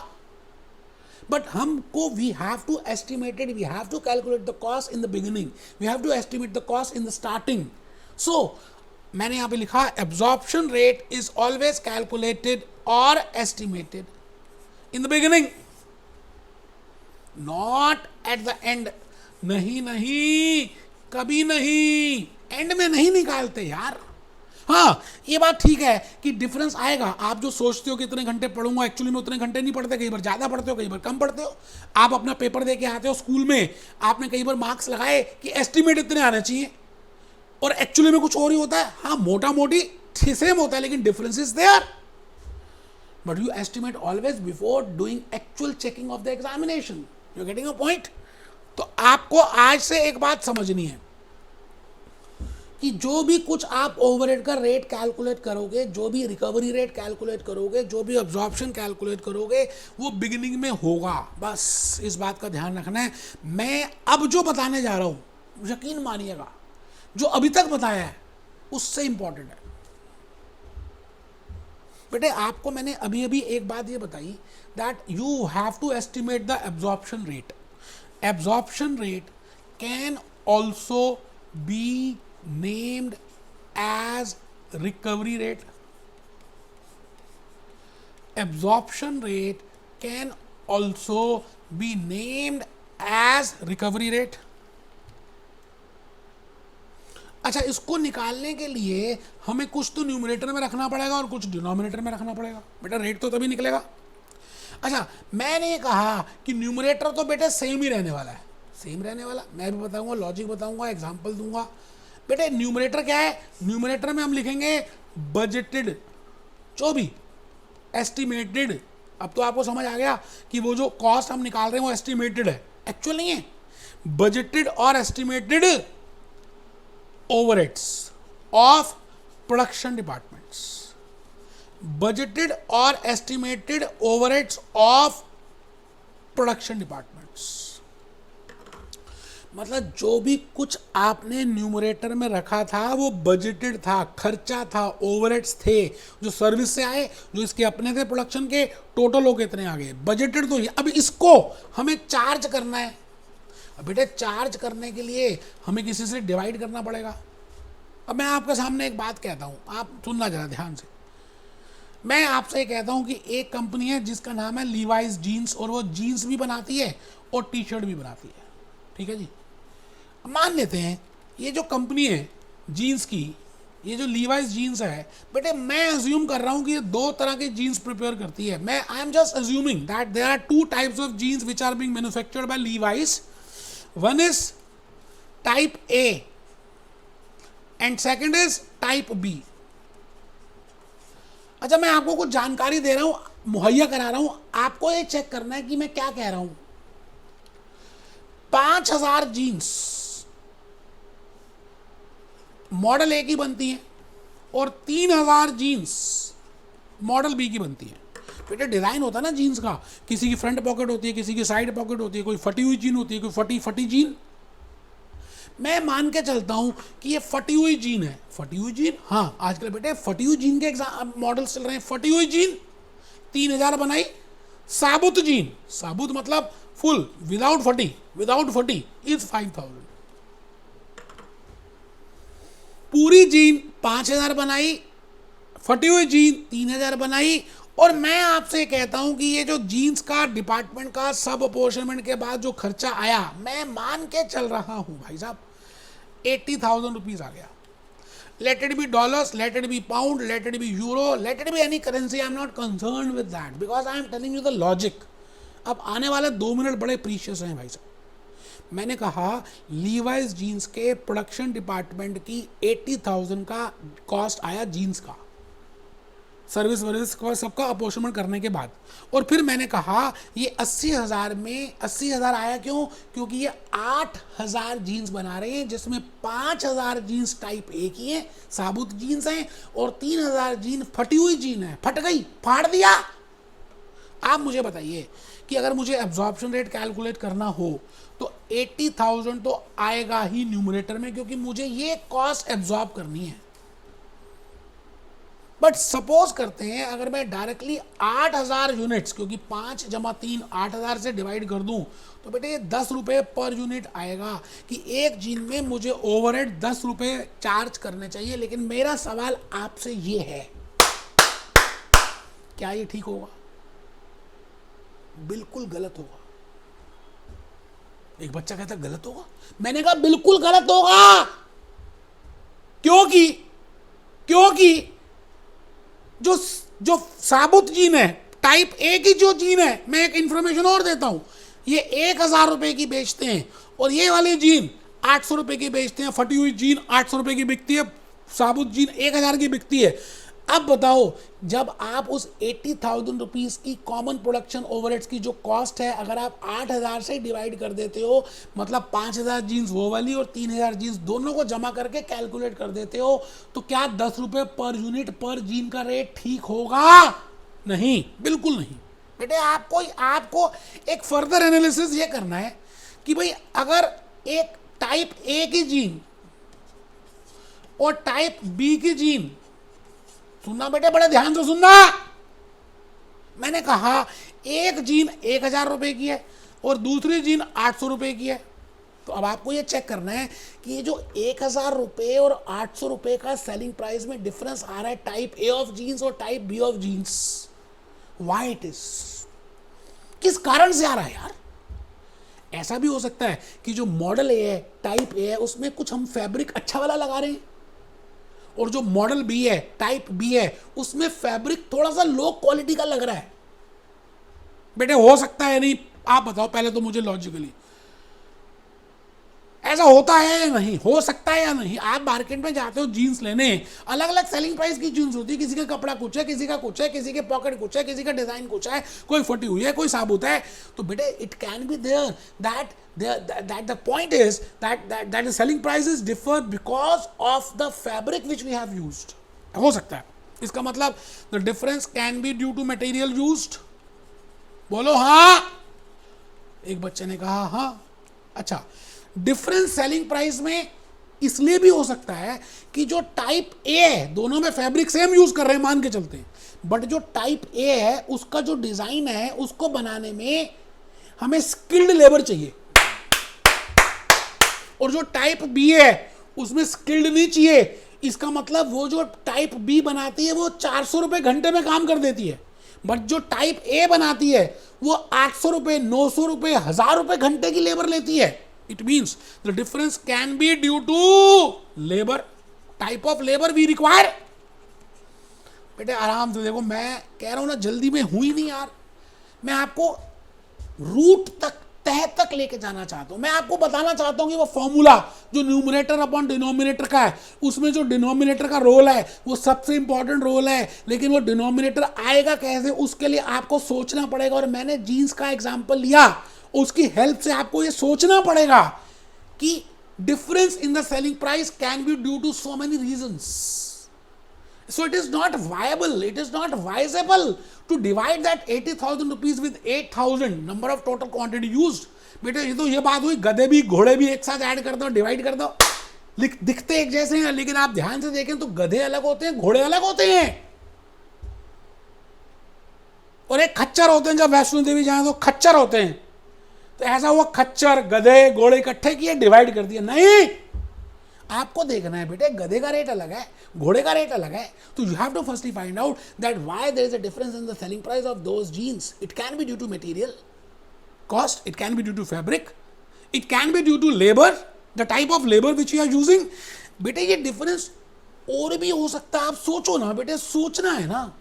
बट हमको we have to estimated, we have to calculate the cost in the beginning, we have to estimate the cost in the starting. So मैंने यहाँ पे लिखा absorption rate is always calculated और estimated in the beginning, not at the end. नहीं, कभी नहीं, and में नहीं निकालते यार। हाँ, ये बात ठीक है कि डिफरेंस आएगा। आप जो सोचते हो कि इतने घंटे पढ़ूंगा, एक्चुअली में उतने घंटे नहीं पढ़ते, कई बार ज़्यादा पढ़ते हो, कई बार कम पढ़ते हो। आप अपना पेपर दे के आते हो स्कूल में, आपने कई बार मार्क्स लगाए कि एस्टिमेट इतने आने चाहिए और एक्चुअली में कुछ और ही होता है। हाँ, मोटा मोटी सेम होता है, लेकिन difference is there. But you estimate always before doing actual checking of the examination. You getting a point? तो आपको आज से एक बात समझनी है कि जो भी कुछ आप ओवरहेड का रेट कैलकुलेट करोगे, जो भी रिकवरी रेट कैलकुलेट करोगे, जो भी अब्जॉर्प्शन कैलकुलेट करोगे, वो बिगिनिंग में होगा। बस इस बात का ध्यान रखना है। मैं अब जो बताने जा रहा हूं, यकीन मानिएगा, जो अभी तक बताया है उससे इंपॉर्टेंट है। बेटे आपको मैंने अभी अभी एक बात ये बताई that you have to estimate the absorption rate. Absorption rate can also be named as recovery rate. Absorption rate can also be named as recovery rate. अच्छा, इसको निकालने के लिए हमें कुछ तो न्यूमरेटर में रखना पड़ेगा और कुछ डिनोमिनेटर में रखना पड़ेगा। बेटा रेट तो तभी निकलेगा। अच्छा, मैंने कहा कि न्यूमरेटर तो बेटा सेम ही रहने वाला है, सेम रहने वाला। मैं भी बताऊंगा, लॉजिक बताऊंगा, एग्जांपल दूंगा। बेटे न्यूमरेटर क्या है? न्यूमरेटर में हम लिखेंगे बजटेड, जो भी एस्टिमेटेड। अब तो आपको समझ आ गया कि वो जो कॉस्ट हम निकाल रहे हैं वो एस्टिमेटेड है, एक्चुअल नहीं है। बजटेड और estimated overheads of production departments, budgeted or estimated overheads of production departments। मतलब जो भी कुछ आपने न्यूमरेटर में रखा था वो बजटेड था, खर्चा था, ओवरहेड्स थे जो सर्विस से आए, जो इसके अपने थे प्रोडक्शन के, टोटल हो कितने आ गए, बजटेड तो ये। अब इसको हमें चार्ज करना है। बेटे चार्ज करने के लिए हमें किसी से डिवाइड करना पड़ेगा। अब मैं आपके सामने एक बात कहता हूँ, आप सुनना जरा ध्यान से। मैं आपसे ये कहता हूँ कि एक कंपनी है जिसका नाम है लीवाइस जीन्स, और वो जीन्स भी बनाती है और टी शर्ट भी बनाती है, ठीक है जी। मान लेते हैं ये जो कंपनी है जीन्स की, ये जो लीवाइस जीन्स है, बेटे मैं अज्यूम कर रहा हूँ कि ये दो तरह के जीन्स प्रिपेयर करती है। मैं I am just assuming that there are two types of jeans which are being manufactured by Levi's. One is type A, and second is type B. अच्छा, मैं आपको कुछ जानकारी दे रहा हूं, मुहैया करा रहा हूं, आपको ये चेक करना है कि मैं क्या कह रहा हूं। 5000 जीन्स मॉडल ए की बनती है और 3000 जीन्स मॉडल बी की बनती है। बेटे डिजाइन होता है ना जीन्स का, किसी की फ्रंट पॉकेट होती है, किसी की साइड पॉकेट होती है, कोई फटी हुई जीन होती है, कोई फटी जीन। मैं मान के चलता हूं कि ये फटी हुई जीन है। फटी हुई जीन, हाँ आजकल बेटे फटी हुई जीन के एग्जाम मॉडल्स चल रहे हैं। फटी हुई जीन 3000 बनाई। साबुत जीन, साबुत मतलब फुल विदाउट फटी इज 5000। पूरी जीन 5000 बनाई, फटी हुई जीन 3000 बनाई। और मैं आपसे कहता हूं कि ये जो जीन्स का डिपार्टमेंट का सब अपोर्शनमेंट के बाद जो खर्चा आया, मैं मान के चल रहा हूं भाई साहब 80,000 रुपीज आ गया। Late it B dollars, late it B pound, late it B euro, late it be any currency, I am not concern with that because I am telling you the logic. अब आने वाले 2 minute बड़े precious हैं भाई साहब। मैंने कहा Levi's jeans के प्रोडक्शन डिपार्टमेंट की 80,000 का कॉस्ट आया जीन्स का, सर्विस को सबका अपोर्शनमेंट करने के बाद। और फिर मैंने कहा ये 80,000 में 80,000 आया क्यों? क्योंकि ये 8,000 जीन्स बना रहे हैं, जिसमें 5,000 जीन्स टाइप ए की हैं, साबुत जीन्स हैं, और 3,000 जीन फटी हुई जीन है। फट गई, फाड़ दिया। आप मुझे बताइए कि अगर मुझे एब्जॉर्प्शन रेट कैलकुलेट करना हो तो 80,000 तो आएगा ही न्यूमरेटर में, क्योंकि मुझे ये कॉस्ट एब्जॉर्ब करनी है। बट सपोज करते हैं अगर मैं डायरेक्टली 8,000 यूनिट्स, क्योंकि 5 जमा 3 8,000 से डिवाइड कर दूं, तो बेटे ये 10 रुपये पर यूनिट आएगा कि एक जीन में मुझे ओवरहेड 10 रुपये चार्ज करने चाहिए। लेकिन मेरा सवाल आपसे ये है, क्या ये ठीक होगा? बिल्कुल गलत होगा। एक बच्चा कहता गलत होगा, मैंने कहा बिल्कुल गलत होगा। क्योंकि जो साबुत जीन है, टाइप ए की जो जीन है, मैं एक इंफॉर्मेशन और देता हूं, ये 1,000 रुपए की बेचते हैं और ये वाली जीन 800 रुपए की बेचते हैं। फटी हुई जीन 800 रुपए की बिकती है, साबुत जीन 1,000 की बिकती है। अब बताओ, जब आप उस 80,000 रुपीज की कॉमन प्रोडक्शन ओवरहेड्स की जो कॉस्ट है, अगर आप 8,000 से डिवाइड कर देते हो, मतलब 5,000 जीन्स वो वाली और 3,000 जीन्स दोनों को जमा करके कैलकुलेट कर देते हो, तो क्या 10 रुपये पर यूनिट पर जीन का रेट ठीक होगा? नहीं, बिल्कुल नहीं। बेटे आपको एक फर्दर एनालिसिस ये करना है कि भाई अगर एक टाइप ए की जीन और टाइप बी की जीन, सुनना बेटे, बड़े ध्यान से सुनना, मैंने कहा एक जीन 1,000 रुपए की है और दूसरी जीन 800 रुपए की है। तो अब आपको ये चेक करना है कि ये जो 1,000 रुपए और 800 रुपए का सेलिंग प्राइस में डिफरेंस आ रहा है टाइप ए ऑफ जीन्स और type B of jeans, why it is, किस कारण से आ रहा है यार? ऐसा भी हो सकता है कि जो मॉडल ए है, टाइप ए है, उसमें कुछ हम फैब्रिक अच्छा वाला लगा रहे हैं, और जो मॉडल बी है, टाइप बी है, उसमें फैब्रिक थोड़ा सा लो क्वालिटी का लग रहा है। बेटे हो सकता है नहीं? आप बताओ पहले तो मुझे लॉजिकली, ऐसा होता है या नहीं? हो सकता है या नहीं? आप मार्केट में जाते हो जीन्स लेने, अलग अलग सेलिंग प्राइस की जीन्स होती है, किसी का कपड़ा कुछ है, किसी का कुछ है, किसी के पॉकेट कुछ है, किसी का डिजाइन कुछ है, कोई फटी हुई है, कोई साबुत है। तो बेटे it can be there that the point is that the selling prices differ because of the fabric which we have used. हो सकता है, इसका मतलब the difference can be due to material used. बोलो हाँ। एक बच्चे ने कहा हाँ। अच्छा, डिफरेंस सेलिंग प्राइस में इसलिए भी हो सकता है कि जो टाइप ए है, दोनों में फैब्रिक सेम यूज कर रहे हैं मान के चलते हैं, बट जो टाइप ए है उसका जो डिजाइन है उसको बनाने में हमें स्किल्ड लेबर चाहिए, और जो टाइप बी है उसमें स्किल्ड नहीं चाहिए। इसका मतलब वो जो टाइप बी बनाती है वो 400 रुपए घंटे में काम कर देती है, बट जो टाइप ए बनाती है वो 800 रुपए, 900 रुपए, 1,000 रुपए घंटे की लेबर लेती है। It means the difference can be due to labour, type of labour we require. बेटे आराम से देखो, मैं कह रहा हूं ना, जल्दी में हुई नहीं यार, मैं आपको रूट तक तह तक लेके जाना चाहता हूं। मैं आपको बताना चाहता हूं कि वो फॉर्मूला जो न्यूमरेटर अपॉन डिनोमिनेटर का है, उसमें जो डिनोमिनेटर का रोल है वो सबसे इंपॉर्टेंट रोल है, लेकिन वो डिनोमिनेटर आएगा कैसे उसके लिए आपको सोचना पड़ेगा। और मैंने जीन्स का एग्जाम्पल लिया, उसकी हेल्प से आपको ये सोचना पड़ेगा कि difference in the selling price can be due to so many reasons. So it is not viable, it is not viable to divide that 80,000 rupees with 8,000 number of total quantity used. बेटे ये तो ये बात हुई, गधे भी घोड़े भी एक साथ ऐड कर दो, डिवाइड कर दो, दिखते एक जैसे हैं, लेकिन आप ध्यान से देखें तो गधे अलग होते हैं, घोड़े अलग होते हैं, और एक खच्चर होते हैं। जब वैष्णो देवी जाए तो खच्चर होते हैं, तो ऐसा हुआ खच्चर गधे घोड़े इकट्ठे किए, डिवाइड कर दिया। नहीं, आपको देखना है बेटे, गधे का रेट अलग है, घोड़े का रेट अलग है। तो you have to firstly find out that why there is a difference in the selling price of those jeans. It can be due to material cost, it can be due to fabric, it can be due to labour, the type of labour which you are using. बेटे ये difference और भी हो सकता है। आप सोचो ना बेटे, सोचना है ना,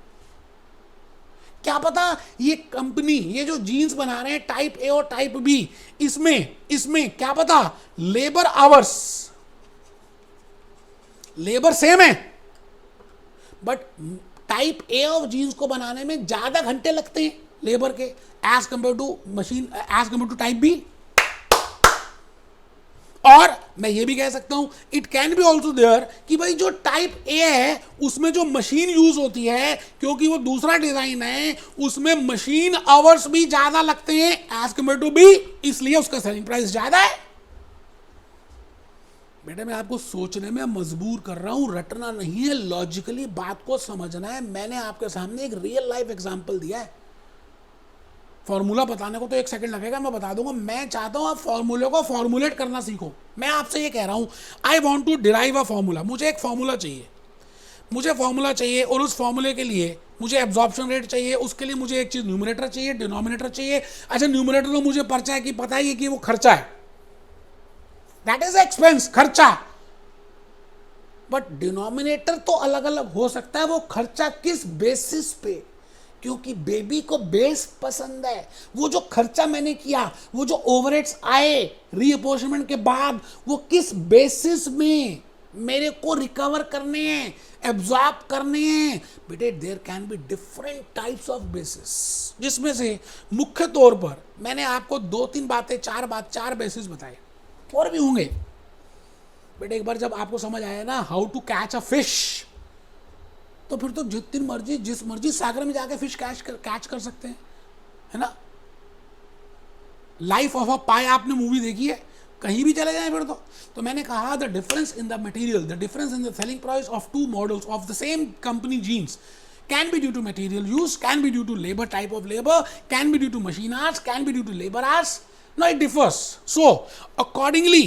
क्या पता ये कंपनी, ये जो जीन्स बना रहे हैं टाइप ए और टाइप बी, इसमें क्या पता लेबर आवर्स, लेबर सेम है, but type A of jeans को बनाने में ज्यादा घंटे लगते हैं लेबर के, as compare to machine, as compare to type B. और मैं ये भी कह सकता हूं, it can be also there कि भाई जो टाइप ए है उसमें जो मशीन यूज होती है, क्योंकि वो दूसरा डिजाइन है, उसमें मशीन आवर्स भी ज्यादा लगते हैं एज कम्पेयर टू बी, इसलिए उसका सेलिंग प्राइस ज्यादा है। बेटा मैं आपको सोचने में मजबूर कर रहा हूं, रटना नहीं है, लॉजिकली बात को समझना है। मैंने आपके सामने एक रियल लाइफ एग्जाम्पल दिया है। फॉर्मूला बताने को तो 1 सेकंड लगेगा, मैं बता दूंगा। मैं चाहता हूं आप फॉर्मूले को फॉर्मुलेट करना सीखो। मैं आपसे ये कह रहा हूं, I want to derive a formula. मुझे एक फॉर्मूला चाहिए, मुझे फॉर्मूला चाहिए, और उस फॉर्मूले के लिए मुझे एब्जॉर्प्शन रेट चाहिए, उसके लिए मुझे एक चीज न्यूमरेटर चाहिए, डिनोमिनेटर चाहिए। अच्छा न्यूमरेटर तो मुझे पर्चा है कि पता ही है कि वो खर्चा है, दैट इज एक्सपेंस, खर्चा। बट डिनोमिनेटर तो अलग अलग हो सकता है। वो खर्चा किस बेसिस पे, क्योंकि बेबी को बेस पसंद है। वो जो खर्चा मैंने किया, वो जो ओवरहेड्स आए रीअपोर्शनमेंट के बाद, वो किस बेसिस में मेरे को रिकवर करने हैं, एब्जॉर्ब करने हैं। बेटे there can be different types of basis, जिसमें से मुख्य तौर पर मैंने आपको 2-3 बातें, 4 बेसिस बताए, और भी होंगे। बेटे एक बार जब आपको समझ आया ना how to catch a fish, तो फिर तो जिस मर्जी सागर में जाके फिश कैच कर सकते हैं, है ना। लाइफ ऑफ अ पाई आपने मूवी देखी है, कहीं भी चले जाएं फिर तो मैंने कहा the difference in the material, the difference in the selling price of 2 models of the same company jeans can be due to material use, can be due to labor, type of labor, can be due to machine hours, can be due to labor hours. No, it differs. So accordingly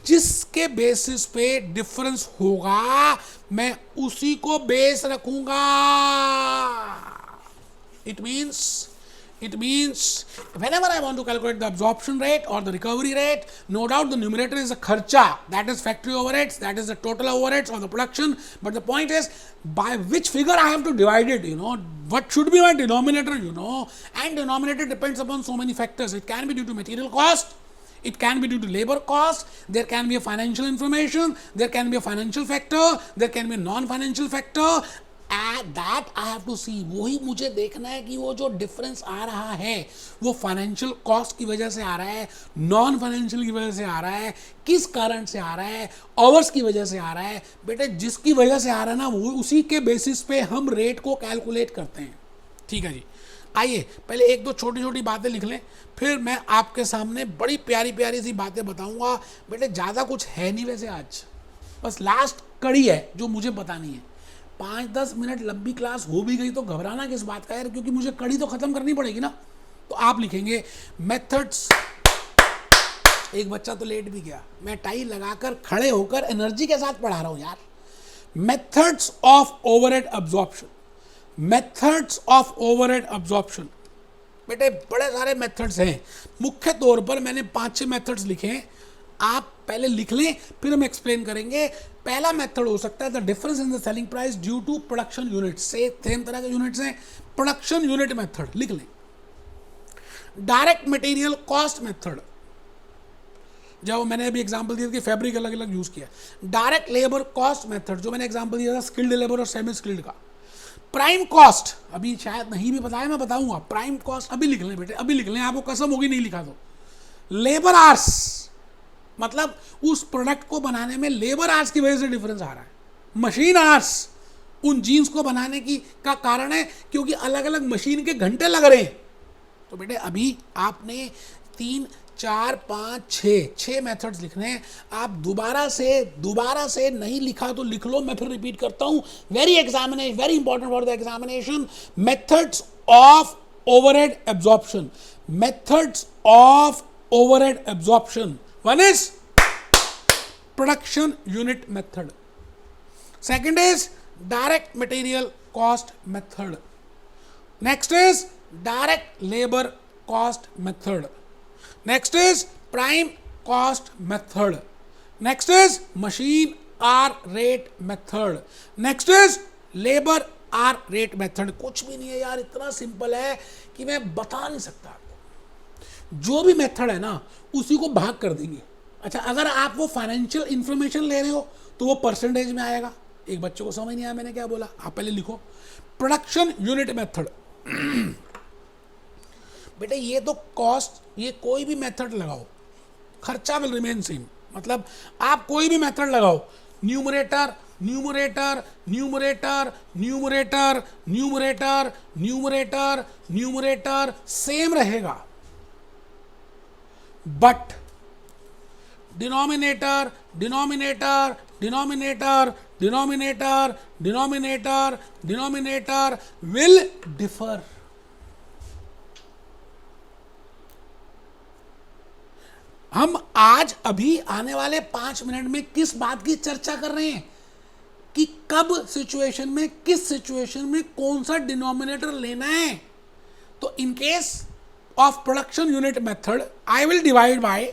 जिसके basis पे difference होगा मैं उसी को base रखूंगा। It means whenever I want to calculate the absorption rate or the recovery rate, no doubt the numerator is a kharcha, that is factory overheads, that is the total overheads of the production. But the point is by which figure I have to divide it, what should be my denominator, and denominator depends upon so many factors. It can be due to material cost, it can be due to labor cost, there can be a financial information, there can be a financial factor, there can be a non-financial factor. That I have to see. वही मुझे देखना है कि वो जो difference आ रहा है वो फाइनेंशियल कॉस्ट की वजह से आ रहा है, नॉन फाइनेंशियल की वजह से आ रहा है, किस कारण से आ रहा है, आवर्स की वजह से आ रहा है। बेटे जिसकी वजह से आ रहा है ना, वो उसी के बेसिस पे हम रेट को कैलकुलेट करते हैं। ठीक है जी, आइए पहले 1-2 छोटी बातें लिख लें, फिर मैं आपके सामने बड़ी प्यारी सी बातें बताऊंगा। बेटे ज़्यादा कुछ है नहीं वैसे आज, बस लास्ट कड़ी है जो मुझे बतानी है। 5-10 मिनट लंबी क्लास हो भी गई तो घबराना किस बात का यार, क्योंकि मुझे कड़ी तो खत्म करनी पड़ेगी ना। तो आप लिखेंगे मेथड्स। एक बच्चा तो लेट भी गया, मैं टाई लगाकर खड़े होकर एनर्जी के साथ पढ़ा रहा हूं यार। Methods of overhead absorption, methods of overhead absorption. बेटे बड़े सारे मेथड्स हैं, मुख्य तौर पर मैंने 5-6 मेथड्स लिखे हैं, आप पहले लिख लें फिर हम एक्सप्लेन करेंगे। पहला मेथड हो सकता है the difference in the selling price due to production unit. सेम तरह के यूनिट्स हैं, प्रोडक्शन यूनिट मेथड लिख लें। डायरेक्ट मटेरियल कॉस्ट मेथड, जब मैंने अभी एग्जांपल दिया कि फैब्रिक अलग अलग यूज किया। डायरेक्ट लेबर कॉस्ट मेथड, जो मैंने एग्जांपल दिया था स्किल्ड लेबर और सेमी स्किल्ड का। प्राइम कॉस्ट, अभी शायद नहीं भी बताया, मैं बताऊंगा। प्राइम कॉस्ट अभी लिख लें बेटे, अभी लिख लें, आपको कसम होगी नहीं लिखा तो। लेबर आर्स, मतलब उस प्रोडक्ट को बनाने में लेबर आर्स की वजह से डिफरेंस आ रहा है। मशीन आर्स, उन जीन्स को बनाने की का कारण है क्योंकि अलग अलग मशीन के घंटे लग रहे हैं। तो बेटे अभी आपने 3, 4, 5, 6 मेथड्स लिखने हैं। आप दोबारा से नहीं लिखा तो लिख लो, मैं फिर रिपीट करता हूं। Very important for the examination, methods of overhead absorption. Methods of overhead absorption, one is production unit method, second is direct material cost method, next is direct labor cost method, next is prime cost method, next is machine hour rate method, next is labor hour rate method। कुछ भी नहीं है यार, इतना simple है कि मैं बता नहीं सकता आपको। जो भी मेथड है ना उसी को भाग कर देंगे। अच्छा, अगर आप वो फाइनेंशियल इंफॉर्मेशन ले रहे हो तो वो परसेंटेज में आएगा। एक बच्चे को समझ नहीं आया मैंने क्या बोला, आप पहले लिखो। प्रोडक्शन यूनिट मेथड, बेटे ये तो कॉस्ट, ये कोई भी मेथड लगाओ खर्चा विल रिमेन सेम। मतलब आप कोई भी मेथड लगाओ, numerator numerator numerator numerator numerator numerator numerator same रहेगा, but denominator denominator denominator denominator denominator denominator will differ. हम आज अभी आने वाले 5 मिनट में किस बात की चर्चा कर रहे हैं कि कब सिचुएशन में, किस सिचुएशन में कौन सा डिनोमिनेटर लेना है। तो in case of production unit method I will divide bye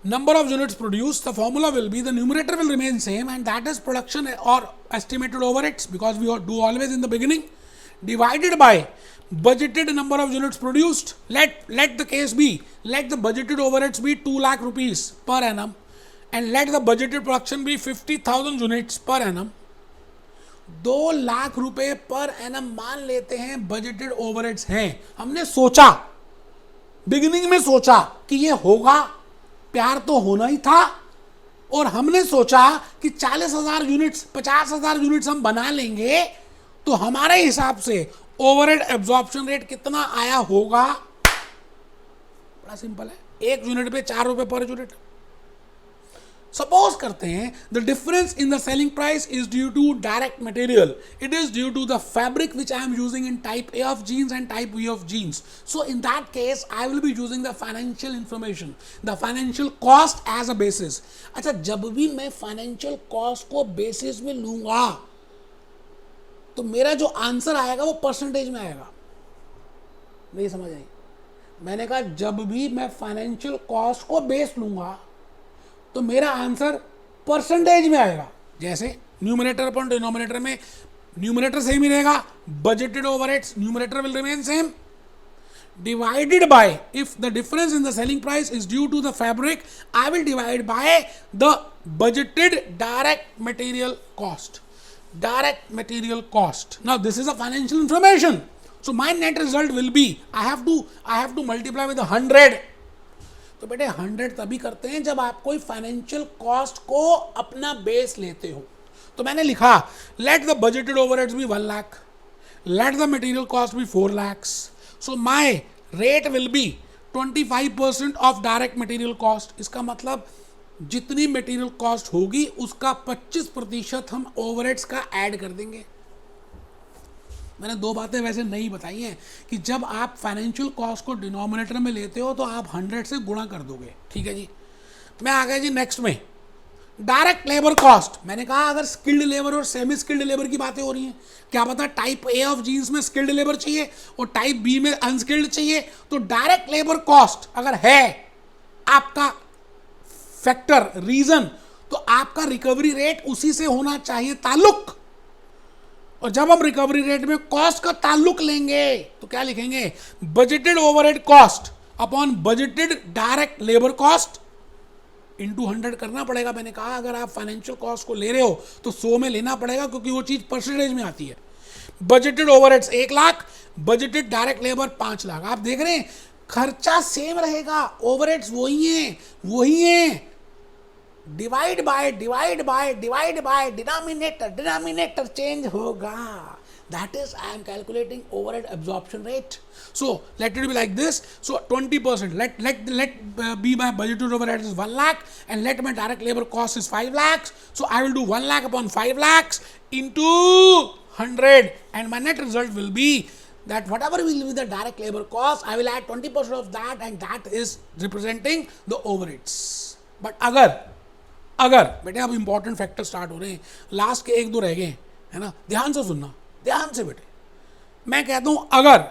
number of units produced. The formula will be, the numerator will remain same, and that is production or estimated overheads, because we do always in the beginning, divided by budgeted number of units produced. Let the case be, let the budgeted overheads be 2 lakh rupees per annum, and let the budgeted production be 50,000 units per annum. 2 lakh रुपए per annum मान लेते हैं budgeted overheads हैं। हमने सोचा, beginning में सोचा कि ये होगा, प्यार तो होना ही था, और हमने सोचा कि 40,000 यूनिट्स 50,000 यूनिट्स हम बना लेंगे तो हमारे हिसाब से ओवरहेड एब्जॉर्प्शन रेट कितना आया होगा। बड़ा सिंपल है, 1 यूनिट पे 4 रुपए पर यूनिट। सपोज करते हैं the difference in the selling price is due to direct material, it is due to the fabric which I am using in type A of jeans and type B of jeans. So in that case I will be using the financial information, the financial cost as a basis. अच्छा, जब भी मैं financial cost को basis में लूंगा तो मेरा जो आंसर आएगा वो परसेंटेज में आएगा। नहीं समझ आई? मैंने कहा जब भी मैं फाइनेंशियल कॉस्ट को बेस लूंगा तो मेरा आंसर परसेंटेज में आएगा। जैसे न्यूमरेटर अपॉन डिनोमिनेटर में न्यूमरेटर सेम ही रहेगा, budgeted overheads numerator will remain same, divided by, if the difference in the selling price is due to the fabric, I will divide by the budgeted direct material cost. Direct material cost, now this is a financial information, so my net result will be I have to multiply with 100। तो बेटे 100 तभी करते हैं जब आप कोई financial cost को अपना बेस लेते हो। तो मैंने लिखा let the budgeted overheads be 1 lakh, let the material cost be 4 lakhs, so my rate will be 25% of direct material cost. इसका मतलब जितनी मटेरियल कॉस्ट होगी उसका 25% हम ओवरहेड्स का ऐड कर देंगे। मैंने 2 बातें वैसे नहीं बताई हैं कि जब आप फाइनेंशियल कॉस्ट को डिनोमिनेटर में लेते हो तो आप 100 से गुणा कर दोगे। ठीक है जी, मैं आ गया जी नेक्स्ट में, डायरेक्ट लेबर कॉस्ट। मैंने कहा अगर स्किल्ड लेबर और सेमी स्किल्ड लेबर की बातें हो रही हैं, क्या पता टाइप ए ऑफ जीन्स में स्किल्ड लेबर चाहिए और टाइप बी में अनस्किल्ड चाहिए, तो डायरेक्ट लेबर कॉस्ट अगर है आपका फैक्टर रीजन, तो आपका रिकवरी रेट उसी से होना चाहिए ताल्लुक। और जब हम रिकवरी रेट में कॉस्ट का ताल्लुक लेंगे तो क्या लिखेंगे, budgeted overhead cost upon budgeted direct labour cost into 100 करना पड़ेगा। मैंने कहा अगर आप फाइनेंशियल कॉस्ट को ले रहे हो तो 100 में लेना पड़ेगा क्योंकि वो चीज परसेंटेज में आती है। Budgeted overheads 1 lakh, budgeted direct labour 5 lakh. आप देख रहे हैं खर्चा सेम रहेगा, ओवरहेड्स वही हैं। डिवाइड बाय डिनोमिनेटर चेंज होगा। That is, I am calculating overhead absorption rate. So let it be like this. So 20%. Let be my budgeted overhead is 1 lakh, and let my direct labor cost is 5 lakhs. So I will do 1 lakh upon 5 lakhs into 100, and my net result will be that whatever will be the direct labor cost, I will add 20% of that, and that is representing the overheads. But अगर बेटे अब important factor start हो रहे हैं, last के 1-2 रह गए है ना, ध्यान से सुनना, ध्यान से बेटे। मैं कहता हूं अगर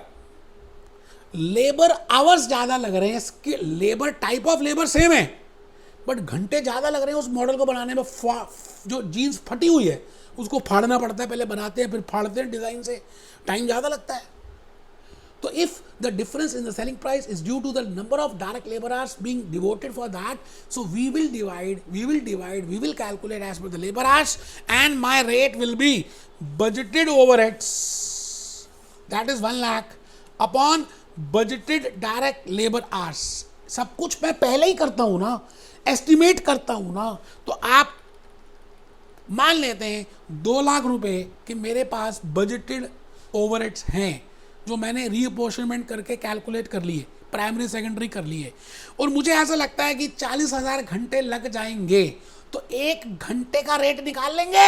लेबर आवर्स ज्यादा लग रहे हैं, labour type of labour same है बट घंटे ज्यादा लग रहे हैं उस मॉडल को बनाने में, जो जीन्स फटी हुई है उसको फाड़ना पड़ता है, पहले बनाते हैं फिर फाड़ते हैं डिजाइन से, टाइम ज्यादा लगता है। तो if the difference in the selling price is due to the number of direct labor hours being devoted for that, so we will calculate as per the labor hours, and my rate will be budgeted overheads, that is 1 lakh upon budgeted direct labor hours। सब कुछ मैं पहले ही करता हूं ना, estimate करता हूं ना। तो आप मान लेते हैं 2 लाख रुपए कि मेरे पास बजटेड ओवरहेड्स हैं जो मैंने रीअपोर्शनमेंट करके कैलकुलेट कर लिए, प्राइमरी सेकेंडरी कर लिए, और मुझे ऐसा लगता है कि 40,000 घंटे लग जाएंगे तो 1 घंटे का रेट निकाल लेंगे।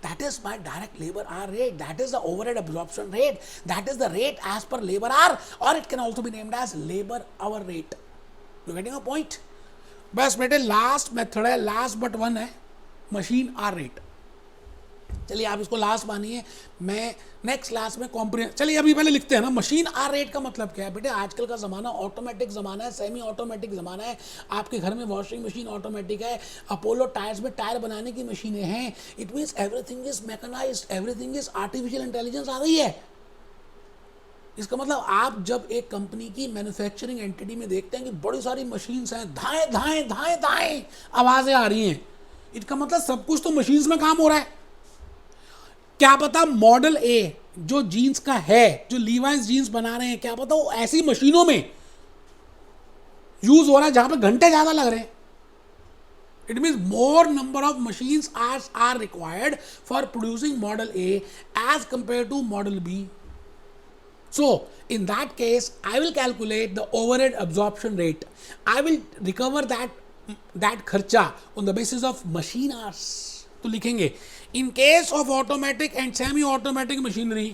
That is my direct labor hour rate. That is the overhead absorption rate. That is the rate as per labor hour, or it can also be named as labor hour rate. You getting a point? बस बेटे last method है, last but one है, machine hour rate. चलिए आप इसको last मानिए, मैं next class में कॉम्प्रिहेंस, चलिए अभी पहले लिखते हैं ना। मशीन आर रेट का मतलब क्या है बेटे, आजकल का ज़माना ऑटोमेटिक ज़माना है, सेमी ऑटोमेटिक ज़माना है। आपके घर में वॉशिंग मशीन ऑटोमेटिक है, अपोलो टायर्स में टायर बनाने की मशीनें हैं। It means everything is mechanised, everything is artificial intelligence आ गई है। इसका मतलब आप जब एक कंपनी की मैन्युफैक्चरिंग एंटिटी में देखते हैं कि बड़ी सारी मशीन्स हैं, धाएं धाएं धाएं धाएं आवाज़ें आ रही हैं, इसका मतलब सब कुछ तो मशीन्स में काम हो रहा है। क्या पता मॉडल ए जो जीन्स का है, जो लीवाइस जीन्स बना रहे हैं, क्या पता वो ऐसी मशीनों में यूज हो रहा है जहां पे घंटे ज्यादा लग रहे हैं। It means more number of machines are required for producing model A as compare to model B. So in that case, I will calculate the overhead absorption rate. I will recover that खर्चा on the basis of machine hours. तो लिखेंगे in case of automatic and semi-automatic machinery,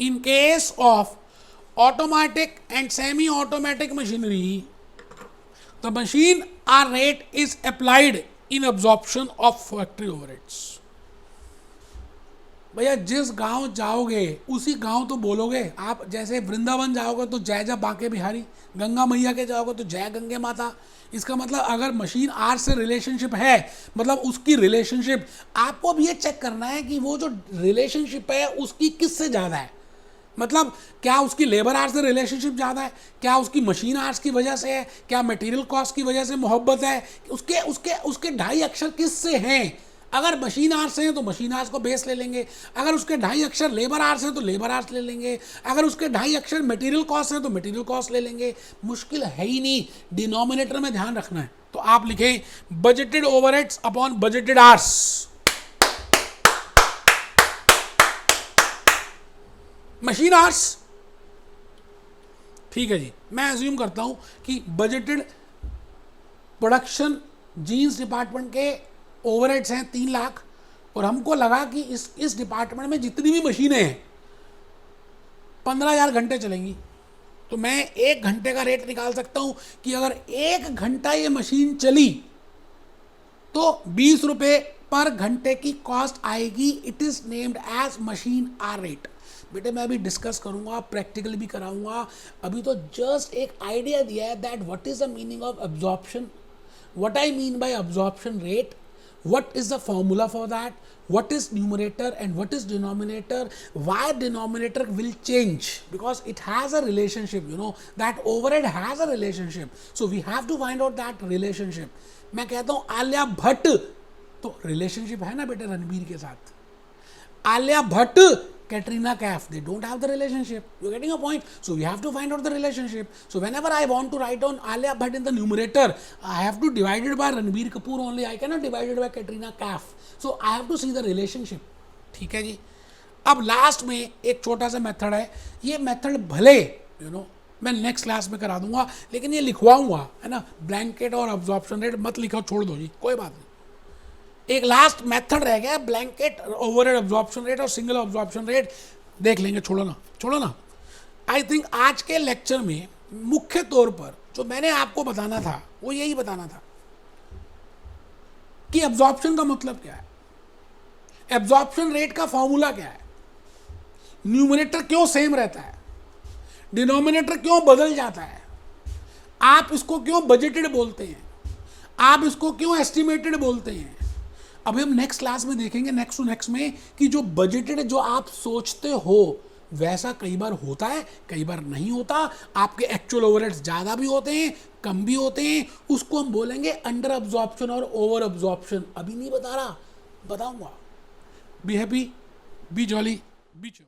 in case of automatic and semi-automatic machinery, the machine hour rate is applied in absorption of factory overheads. भैया जिस गांव जाओगे उसी गांव तो बोलोगे आप। जैसे वृंदावन जाओगे तो जय जय बांके बिहारी, गंगा मैया के जाओगे तो जय गंगे माता। इसका मतलब अगर मशीन आर से रिलेशनशिप है, मतलब उसकी रिलेशनशिप आपको भी ये चेक करना है कि वो जो रिलेशनशिप है उसकी किससे ज़्यादा है। मतलब क्या उसकी लेबर आर्स से रिलेशनशिप ज़्यादा है, क्या उसकी मशीन आर्स की वजह से है, क्या मटेरियल कॉस्ट की वजह से मोहब्बत है, उसके उसके उसके 2.5 अक्षर किससे हैं। अगर मशीन आर्स हैं तो मशीन आर्स को बेस ले लेंगे, अगर उसके 2.5 अक्षर लेबर आर्स हैं तो लेबर आर्स ले लेंगे, अगर उसके 2.5 अक्षर मटेरियल कॉस्ट हैं तो मटेरियल कॉस्ट ले लेंगे। मुश्किल है ही नहीं, डिनोमिनेटर में ध्यान रखना है। तो आप लिखें budgeted overheads upon budgeted hours. Machine hours ठीक है जी। मैं अज्यूम करता हूं कि बजटेड प्रोडक्शन जीन्स डिपार्टमेंट के ओवरहेड्स हैं 3 लाख, और हमको लगा कि इस डिपार्टमेंट में जितनी भी मशीनें हैं 15,000 घंटे चलेंगी, तो मैं 1 घंटे का रेट निकाल सकता हूं कि अगर 1 घंटा ये मशीन चली तो 20 रुपये पर घंटे की कॉस्ट आएगी। It is named as machine hour rate. बेटे मैं अभी डिस्कस करूंगा, प्रैक्टिकल भी कराऊंगा। अभी तो जस्ट एक आइडिया दिया है that what is the meaning of absorption, what I mean by absorption rate, what is the formula for that, what is numerator and what is denominator, why denominator will change, because it has a relationship, you know, that overhead has a relationship, so we have to find out that relationship. मैं कहता हूं आलिया भट्ट, तो relationship है ना बेटे रणबीर के साथ, Alia Bhatt Katrina Kaif, they don't have the relationship. You're getting a point? So we have to find out the relationship. So whenever I want to write down Alia Bhatt in the numerator, I have to divide it by Ranbir Kapoor only. I cannot divide it by Katrina Kaif. So I have to see the relationship. ठीक है जी. अब last में एक छोटा सा method है. ये method भले मैं नेक्स्ट क्लास में करा दूंगा, लेकिन ये लिखवाऊंगा, है ना. ब्लैंकेट और अब्जॉर्प्शन रेट मत लिखो, छोड़ दो जी, कोई बात नहीं. एक लास्ट मेथड रह गया, ब्लैंकेट ओवरहेड अब्जॉर्प्शन रेट और सिंगल अब्जॉर्प्शन रेट देख लेंगे. छोड़ो ना. आई थिंक आज के लेक्चर में मुख्य तौर पर जो मैंने आपको बताना था वो यही बताना था कि अब्जॉर्प्शन का मतलब क्या है, एब्जॉर्प्शन रेट का फॉर्मूला क्या है, न्यूमरेटर क्यों सेम रहता है, डिनोमिनेटर क्यों बदल जाता है, आप इसको क्यों बजटेड बोलते हैं, आप इसको क्यों एस्टिमेटेड बोलते हैं. अभी हम नेक्स्ट क्लास में देखेंगे, नेक्स्ट टू नेक्स्ट में, कि जो बजटेड जो आप सोचते हो वैसा कई बार होता है, कई बार नहीं होता. आपके एक्चुअल ओवरहेड्स ज़्यादा भी होते हैं, कम भी होते हैं. उसको हम बोलेंगे अंडर अब्जॉर्प्शन और ओवर अब्जॉर्प्शन. अभी नहीं बता रहा, बताऊंगा. Be happy, be jolly, be चो.